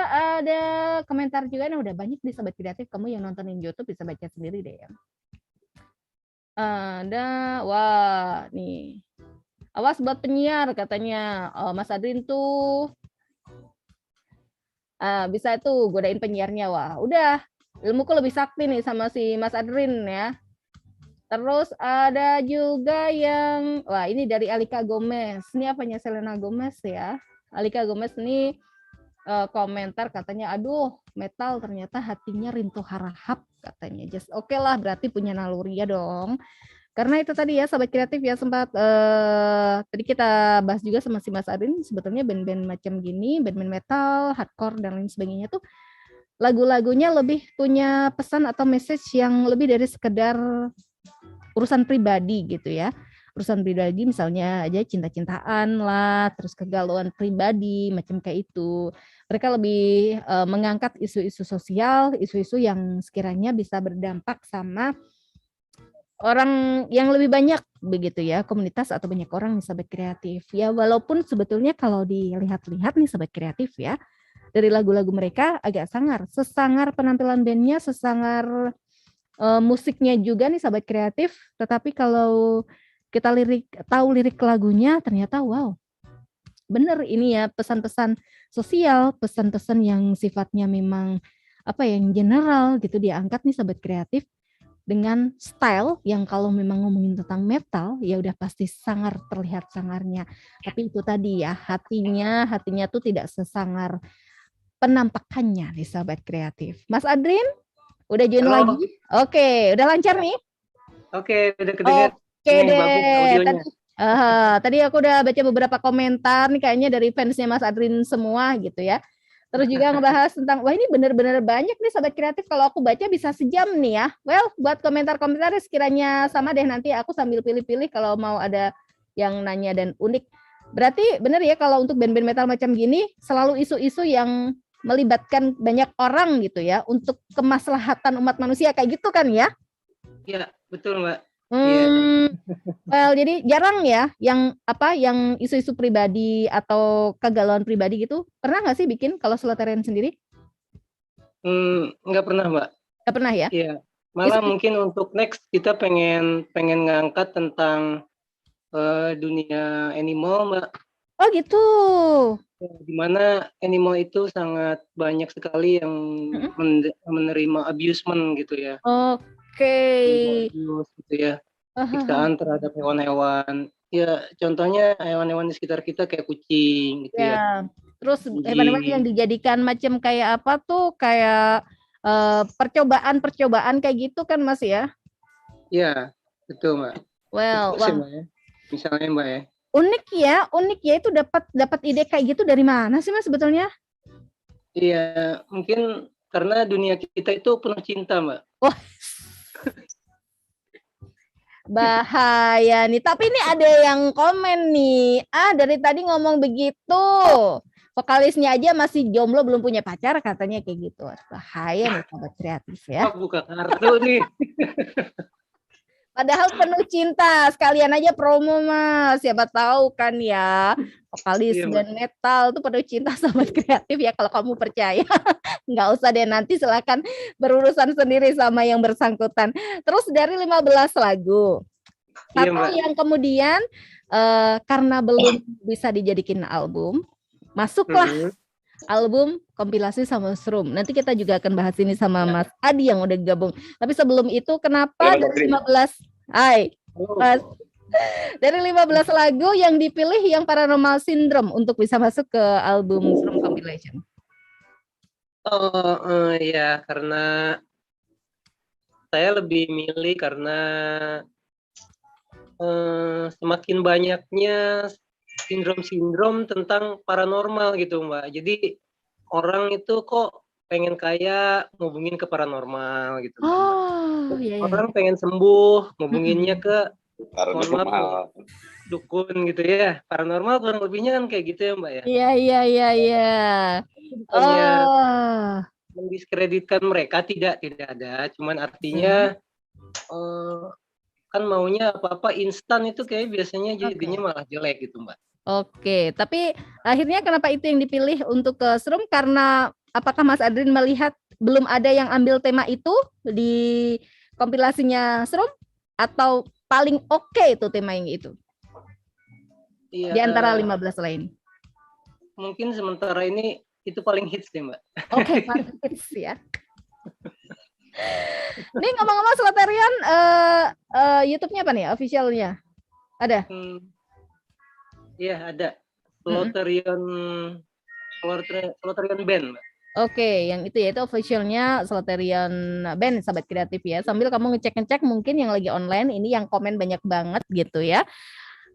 ada komentar juga. Nah, udah banyak di Sobat Kreatif. Kamu yang nontonin YouTube bisa baca sendiri deh ya. Ada, wah nih. Awas buat penyiar katanya. Mas Adrin tuh bisa tuh godain penyiarnya. Wah, udah. Ilmuku lebih sakti nih sama si Mas Adrin ya. Terus ada juga yang, wah ini dari Alika Gomez. Ini apanya Selena Gomez ya. Alika Gomez ini komentar katanya, aduh metal ternyata hatinya rintu harahap katanya. Just oke lah, berarti punya naluri ya dong. Karena itu tadi ya Sobat Kreatif ya, sempat tadi kita bahas juga sama si Mas Adrin, sebetulnya band-band macam gini, band-band metal, hardcore dan lain sebagainya tuh lagu-lagunya lebih punya pesan atau message yang lebih dari sekedar urusan pribadi gitu ya. Urusan pribadi misalnya aja cinta-cintaan lah, terus kegalauan pribadi macam kayak itu. Mereka lebih mengangkat isu-isu sosial, isu-isu yang sekiranya bisa berdampak sama orang yang lebih banyak begitu ya, komunitas atau banyak orang nih Sobat Kreatif. Ya walaupun sebetulnya kalau dilihat-lihat nih Sobat Kreatif ya, dari lagu-lagu mereka agak sangar, sesangar penampilan bandnya, sesangar musiknya juga nih Sobat Kreatif. Tetapi kalau kita tahu lirik lagunya, ternyata wow, bener ini ya pesan-pesan sosial, pesan-pesan yang sifatnya memang yang general gitu diangkat nih Sobat Kreatif. Dengan style yang kalau memang ngomongin tentang metal ya udah pasti sangar, terlihat sangarnya. Tapi itu tadi ya, hatinya tuh tidak sesangar penampakannya nih Sobat Kreatif. Mas Adrin, udah join lagi? Oke, udah lancar nih? Oke, udah kedengar. Oke deh. Tadi aku udah baca beberapa komentar nih kayaknya dari fansnya Mas Adrin semua gitu ya. Terus juga ngebahas tentang, wah ini bener-bener banyak nih Sobat Kreatif, kalau aku baca bisa sejam nih ya. Well, buat komentar-komentar sekiranya sama deh, nanti aku sambil pilih-pilih kalau mau ada yang nanya dan unik. Berarti bener ya kalau untuk band-band metal macam gini, selalu isu-isu yang melibatkan banyak orang gitu ya, untuk kemaslahatan umat manusia kayak gitu kan ya? Iya, betul Mbak. Well, jadi jarang ya yang isu-isu pribadi atau kegalauan pribadi gitu. Pernah nggak sih bikin kalau Slotarian sendiri? Nggak pernah Mbak. Nggak pernah ya? Iya. Malah mungkin untuk next kita pengen ngangkat tentang dunia animal Mbak. Oh gitu. Di mana animal itu sangat banyak sekali yang menerima abusement gitu ya. Oke. Gitu ya. Siksaan terhadap hewan-hewan. Ya, contohnya hewan-hewan di sekitar kita kayak kucing gitu ya. Terus hewan-hewan yang dijadikan macam kayak apa tuh? Kayak percobaan kayak gitu kan Mas ya? Iya, betul Mbak. Well, Mbak, ya. Misalnya Mbak ya. Unik ya itu dapat ide kayak gitu dari mana sih Mas sebetulnya? Iya, mungkin karena dunia kita itu penuh cinta Mbak. Wah. Bahaya nih, tapi ini ada yang komen nih. Dari tadi ngomong begitu. Vokalisnya aja masih jomblo, belum punya pacar katanya kayak gitu. Bahaya nih Sobat Kreatif ya. Buka kartu nih. Padahal penuh cinta, sekalian aja promo Mas. Siapa tahu kan ya, vokalis band metal tuh penuh cinta Sobat Kreatif ya, kalau kamu percaya. Nggak usah deh, nanti silakan berurusan sendiri sama yang bersangkutan. Terus dari 15 lagu, satu yang kemudian karena belum bisa dijadikan album, masuklah album kompilasi sama Shroom. Nanti kita juga akan bahas ini sama Mas Adi yang udah gabung. Tapi sebelum itu kenapa dari 15 Mas, dari 15 lagu yang dipilih yang Paranormal Syndrome untuk bisa masuk ke album Shroom compilation? Ya karena saya lebih milih karena semakin banyaknya sindrom tentang paranormal gitu Mbak. Jadi orang itu kok pengen kayak ngubungin ke paranormal gitu. Orang pengen sembuh, ngubunginnya ke paranormal, dukun gitu ya. Paranormal kurang lebihnya kan kayak gitu ya Mbak ya. Iya. Mendiskreditkan mereka tidak ada. Cuman artinya kan maunya apa-apa instan itu kayak biasanya jadinya malah jelek gitu Mbak. Oke, tapi akhirnya kenapa itu yang dipilih untuk ke Shroom? Karena apakah Mas Adrin melihat belum ada yang ambil tema itu di kompilasinya Shroom, atau paling oke itu tema yang itu? Iya, di antara 15 lain. Mungkin sementara ini itu paling hits deh Mbak. Oke, paling hits ya. Nih ngomong-ngomong Slotarian, YouTube-nya apa nih official-nya? Ada? Iya ada. Slotarian Band, Mbak. Oke, yang itu ya, itu officialnya Slotarian Band, Sobat Kreatif ya. Sambil kamu ngecek-ngecek mungkin yang lagi online, ini yang komen banyak banget gitu ya.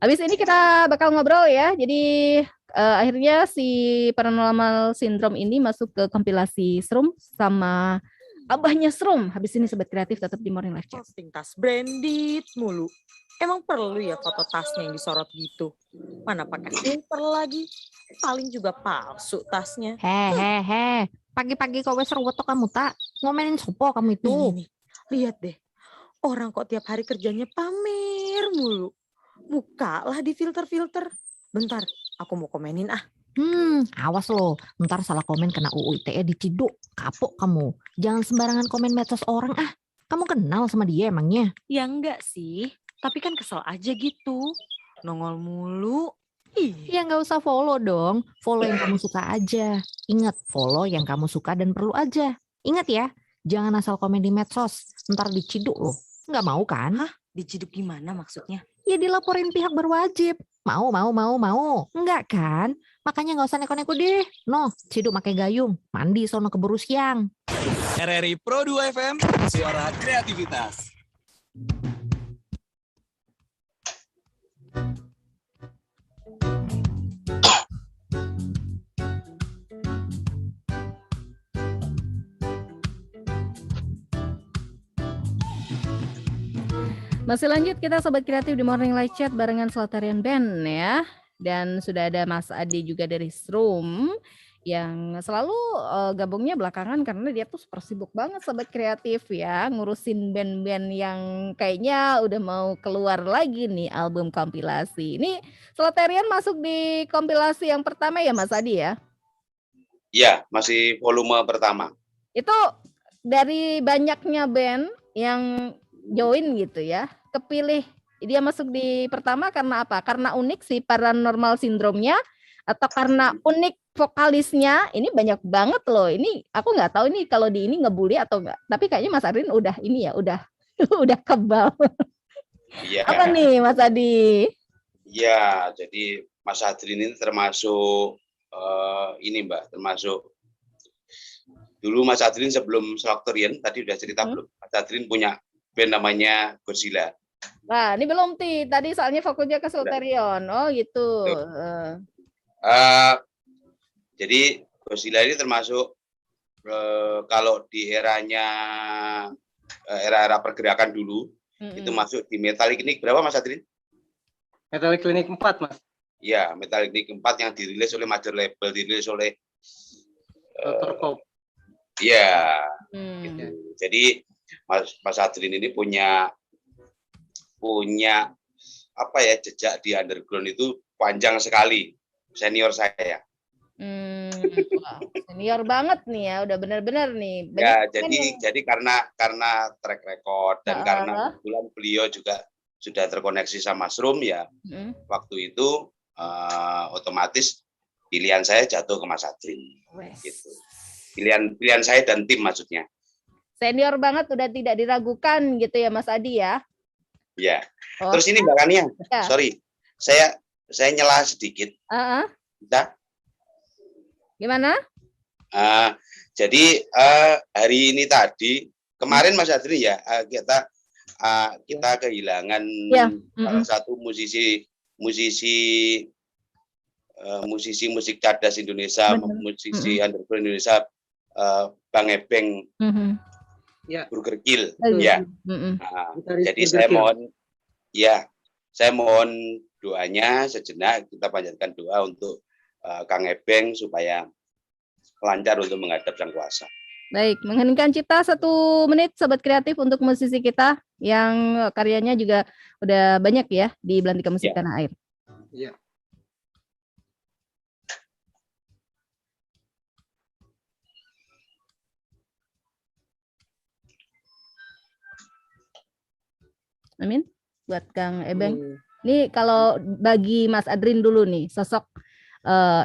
Habis ini kita bakal ngobrol ya. Jadi akhirnya si Paranormal Syndrome ini masuk ke kompilasi Shroom sama abahnya Shroom. Habis ini Sobat Kreatif tetap di Morning Live Chat. Posting tas branded mulu. Emang perlu ya foto tasnya yang disorot gitu? Mana pakai filter lagi? Paling juga palsu tasnya. Pagi-pagi kau wes ruwet kamu tak ngomelin sopo kamu itu. Nih, lihat deh. Orang kok tiap hari kerjanya pamer mulu. Bukalah di filter-filter. Bentar, aku mau komenin ah. Awas lo, ntar salah komen kena UU ITE diciduk, kapok kamu. Jangan sembarangan komen medsos orang ah. Kamu kenal sama dia emangnya? Ya enggak sih, tapi kan kesel aja gitu. Nongol mulu. Ya nggak usah follow dong, follow yang kamu suka aja. Ingat, follow yang kamu suka dan perlu aja. Ingat ya, jangan asal komen di medsos, ntar diciduk loh. Nggak mau kan? Hah? Diciduk gimana maksudnya? Ya dilaporin pihak berwajib. Mau. Enggak kan? Makanya nggak usah neko-neko deh. No, ciduk pakai gayung. Mandi sono keburu siang. RRI Pro 2 FM, suara kreativitas. Masih lanjut kita Sobat Kreatif di Morning Light Chat barengan Selatarian Band ya. Dan sudah ada Mas Adi juga dari Sroom yang selalu gabungnya belakangan karena dia tuh super sibuk banget Sobat Kreatif ya. Ngurusin band-band yang kayaknya udah mau keluar lagi nih album kompilasi. Ini Selatarian masuk di kompilasi yang pertama ya Mas Adi ya? Iya, masih volume pertama. Itu dari banyaknya band yang join gitu ya, kepilih dia masuk di pertama karena apa? Karena unik si Paranormal Syndrome-nya atau karena unik vokalisnya? Ini banyak banget loh. Ini aku nggak tahu nih kalau di ini ngebully atau enggak. Tapi kayaknya Mas Adrin udah ini ya, udah udah kebal. Iya. Apa nih Mas Adi? Iya, jadi Mas Adrin ini termasuk ini Mbak, termasuk dulu Mas Adrin sebelum Selatarian tadi udah cerita belum? Mas Adrin punya band namanya Godzilla. Nah, ini belum tadi soalnya fokusnya ke Selatarian. Oh gitu. Jadi Godzilla ini termasuk kalau di eranya era-era pergerakan dulu itu masuk di Metallic Clinic berapa Mas Adrin? Metallic Clinic 4 Mas. Iya, Metallic Clinic 4 yang dirilis oleh major label, dirilis oleh Dr. Pop. Iya. Gitu. Jadi Mas Adrin ini punya apa ya, jejak di underground itu panjang sekali, senior saya. Wah, senior banget nih ya, udah benar-benar nih. Ya, jadi karena track record dan karena kebetulan beliau juga sudah terkoneksi sama Sroom ya, waktu itu otomatis pilihan saya jatuh ke Mas Adrin. Gitu. Pilihan saya dan tim maksudnya. Senior banget, udah tidak diragukan gitu ya Mas Adi ya. Iya. Terus ini Mbak Kania, sorry, saya nyela sedikit. Bisa? Gimana? Jadi hari ini tadi, kemarin Mas Adri ya, kita kehilangan salah satu musisi musik cadas Indonesia, musisi underground Indonesia, Bang Ebeng. Ya. Burger Kill, ya. Jadi saya mohon doanya sejenak, kita panjatkan doa untuk Kang Ebeng supaya lancar untuk menghadap Sang Kuasa. Baik, mengheningkan cipta 1 menit Sobat Kreatif untuk musisi kita yang karyanya juga udah banyak ya di Belantika Musik Tanah Air. Iya. Amin buat Kang Ebeng. Ini kalau bagi Mas Adrin dulu nih, sosok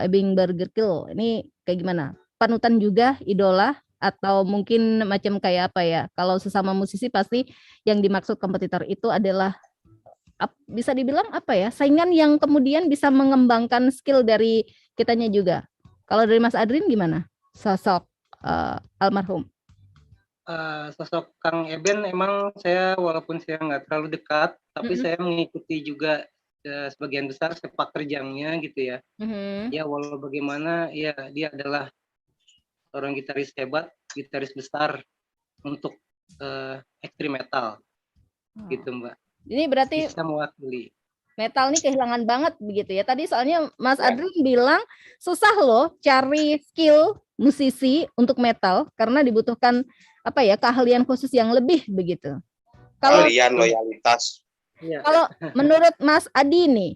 Ebeng Burger Kill ini kayak gimana? Panutan juga, idola, atau mungkin macam kayak apa ya? Kalau sesama musisi pasti yang dimaksud kompetitor itu adalah bisa dibilang apa ya? Saingan yang kemudian bisa mengembangkan skill dari kitanya juga. Kalau dari Mas Adrin gimana? Sosok almarhum. Sosok Kang Eben emang saya walaupun saya nggak terlalu dekat, tapi saya mengikuti juga sebagian besar sepak terjangnya gitu ya. Ya walau bagaimana ya dia adalah seorang gitaris hebat, gitaris besar untuk ekstrim metal gitu Mbak. Ini berarti bisa mewakili. Metal nih kehilangan banget begitu ya. Tadi soalnya Mas Adrin bilang susah loh cari skill musisi untuk metal karena dibutuhkan apa ya, keahlian khusus yang lebih begitu. Kalau kalian loyalitas. Kalau menurut Mas Adi nih,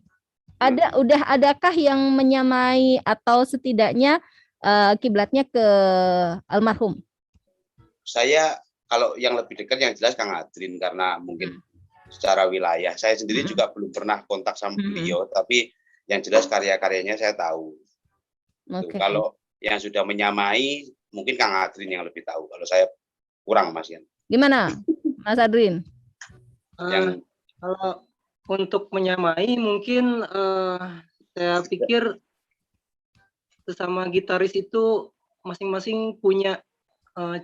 adakah yang menyamai atau setidaknya kiblatnya ke almarhum? Saya kalau yang lebih dekat yang jelas Kang Adrin karena mungkin secara wilayah. Saya sendiri juga belum pernah kontak sama beliau, tapi yang jelas karya-karyanya saya tahu. Okay. Kalau yang sudah menyamai, mungkin Kang Adrin yang lebih tahu. Kalau saya kurang, Mas Yan. Gimana, Mas Adrin? Kalau untuk menyamai, mungkin saya pikir sesama gitaris itu masing-masing punya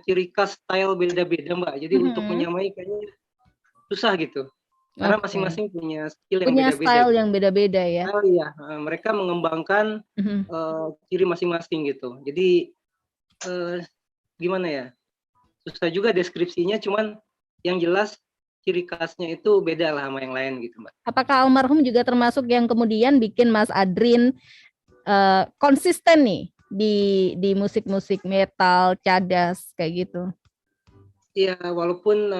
ciri khas style beda-beda, Mbak. Jadi untuk menyamai kayaknya susah gitu. Karena masing-masing punya skill yang beda-beda. Punya style yang beda-beda ya. Oh iya, mereka mengembangkan ciri masing-masing gitu. Jadi gimana ya? Susah juga deskripsinya, cuman yang jelas ciri khasnya itu beda lah sama yang lain gitu, Mbak. Apakah almarhum juga termasuk yang kemudian bikin Mas Adrin konsisten nih di musik-musik metal, cadas kayak gitu? Iya, walaupun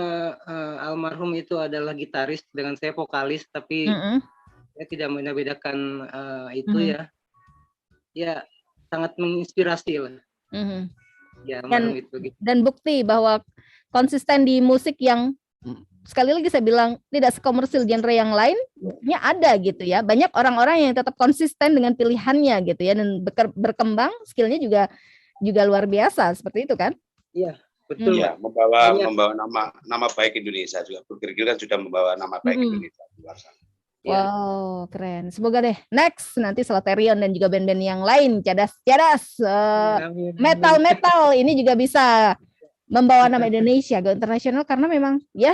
almarhum itu adalah gitaris dengan saya vokalis, tapi saya tidak membedakan itu ya. Ya sangat menginspirasi lah. Ya, dan bukti bahwa konsisten di musik yang sekali lagi saya bilang tidak sekomersil genre yang lainnya ada gitu ya. Banyak orang-orang yang tetap konsisten dengan pilihannya gitu ya, dan berkembang, skillnya juga luar biasa seperti itu kan? Iya, betul. Iya, membawa nama baik Indonesia juga. Burger Grill kan sudah membawa nama baik Indonesia di luar sana. Wow, keren. Semoga deh next nanti Solaterion dan juga band-band yang lain cadas metal ini juga bisa membawa nama Indonesia ke internasional, karena memang ya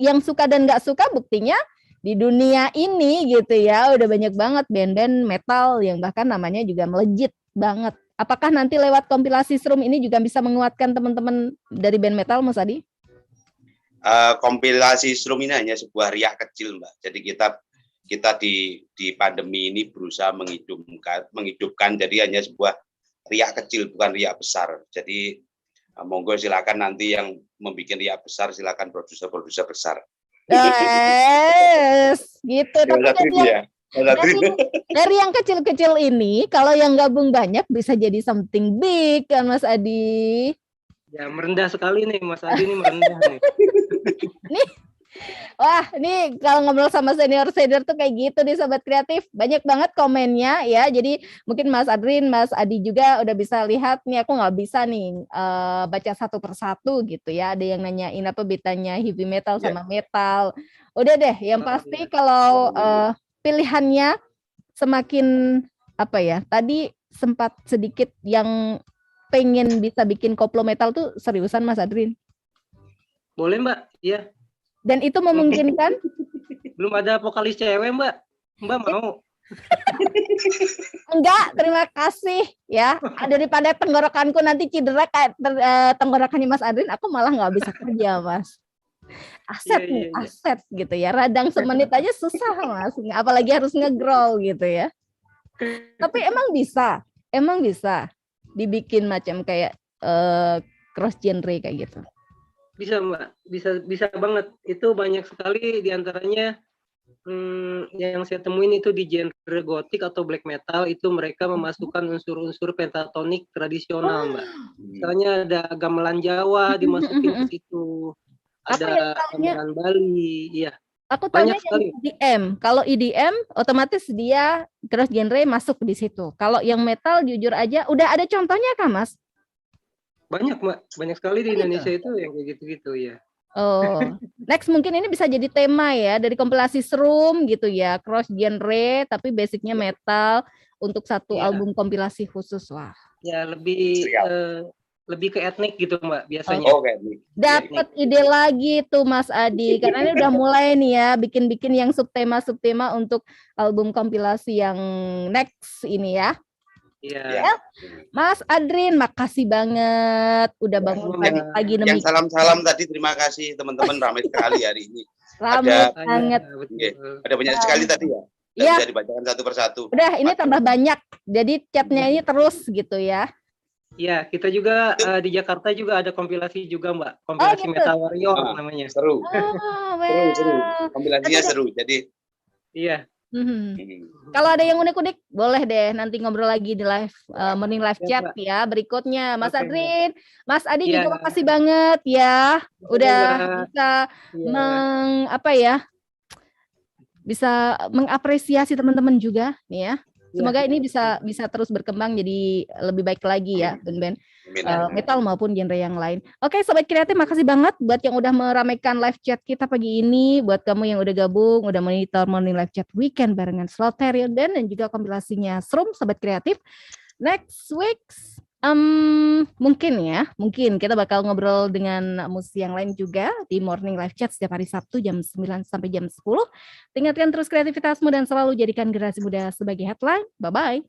yang suka dan nggak suka buktinya di dunia ini gitu ya, udah banyak banget band-band metal yang bahkan namanya juga melejit banget. Apakah nanti lewat kompilasi Shroom ini juga bisa menguatkan teman-teman dari band metal, Mas Adi? Kompilasi Shroom ini hanya sebuah riak kecil, Mbak. Jadi kita di pandemi ini berusaha menghidupkan, jadi hanya sebuah riak kecil, bukan riak besar. Jadi monggo silakan nanti yang membuat riak besar, silakan produser besar. Yes, gitu. Tapi dari yang kecil-kecil ini, kalau yang gabung banyak bisa jadi something big kan, Mas Adi? Ya, merendah sekali nih Mas Adi, ini merendah nih. Nih kalau ngobrol sama senior tuh kayak gitu nih Sobat Kreatif. Banyak banget komennya ya. Jadi mungkin Mas Adrin, Mas Adi juga udah bisa lihat nih. Aku nggak bisa nih baca satu persatu gitu ya. Ada yang nanyain apa bedanya heavy metal sama metal. Udah deh, yang pasti kalau pilihannya semakin apa ya? Tadi sempat sedikit yang pengen bisa bikin koplo metal tuh seriusan Mas Adrin? Boleh Mbak, iya. Dan itu memungkinkan? Belum ada vokalis cewek Mbak. Mbak mau? Enggak, terima kasih ya. Daripada tenggorokanku nanti cedera kayak tenggorokannya Mas Adrin, aku malah nggak bisa kerja Mas. Aset aset gitu ya. Radang semenit aja susah Mas. Apalagi harus nge-growl gitu ya. Tapi emang bisa dibikin macam kayak cross genre kayak gitu. Bisa Mbak, bisa banget. Itu banyak sekali diantaranya yang saya temuin itu di genre gotik atau black metal, itu mereka memasukkan unsur-unsur pentatonik tradisional Mbak. Misalnya ada gamelan Jawa dimasukin ke situ, ada gamelan Bali, iya. Aku tanya yang EDM. Kalau EDM otomatis dia cross genre masuk di situ. Kalau yang metal jujur aja udah ada contohnya kah Mas? Banyak Mbak, banyak sekali di Indonesia itu yang kayak gitu-gitu ya. Oh, next mungkin ini bisa jadi tema ya dari kompilasi Shroom gitu ya, cross genre tapi basicnya metal untuk satu album kompilasi khusus. Wah. Ya lebih ke etnik gitu Mbak biasanya. Dapat ide lagi tuh Mas Adi, karena ini udah mulai nih ya bikin-bikin yang subtema untuk album kompilasi yang next ini ya. Iya. Mas Adrin, makasih banget udah bangun pagi demi. Yang salam-salam tadi, terima kasih teman-teman, ramai sekali hari ini. Ramai banget. Ada banyak sekali tadi ya. Iya. Bisa dibacakan satu persatu. Udah, ini tambah banyak. Jadi chatnya ini terus gitu ya. Iya, kita juga di Jakarta juga ada kompilasi juga, Mbak. Kompilasi gitu. Metal Warrior namanya. Seru. Well. Seru. Kompilasinya seru. Jadi iya. Kalau ada yang unik-unik, boleh deh nanti ngobrol lagi di live morning live chat ya berikutnya. Mas Adrin, Mas Adi juga makasih banget ya, udah bisa bisa mengapresiasi teman-teman juga nih ya. Semoga ini bisa terus berkembang jadi lebih baik lagi ya, Bun Ben. Metal maupun genre yang lain. Oke, Sobat Kreatif, makasih banget buat yang udah meramaikan live chat kita pagi ini. Buat kamu yang udah gabung, udah monitor morning live chat weekend barengan Slotterian dan juga kompilasinya Shroom, Sobat Kreatif. Next week, mungkin kita bakal ngobrol dengan musisi yang lain juga di morning live chat setiap hari Sabtu jam 9 sampai jam 10. Tingkatkan terus kreativitasmu dan selalu jadikan generasi muda sebagai headline. Bye-bye.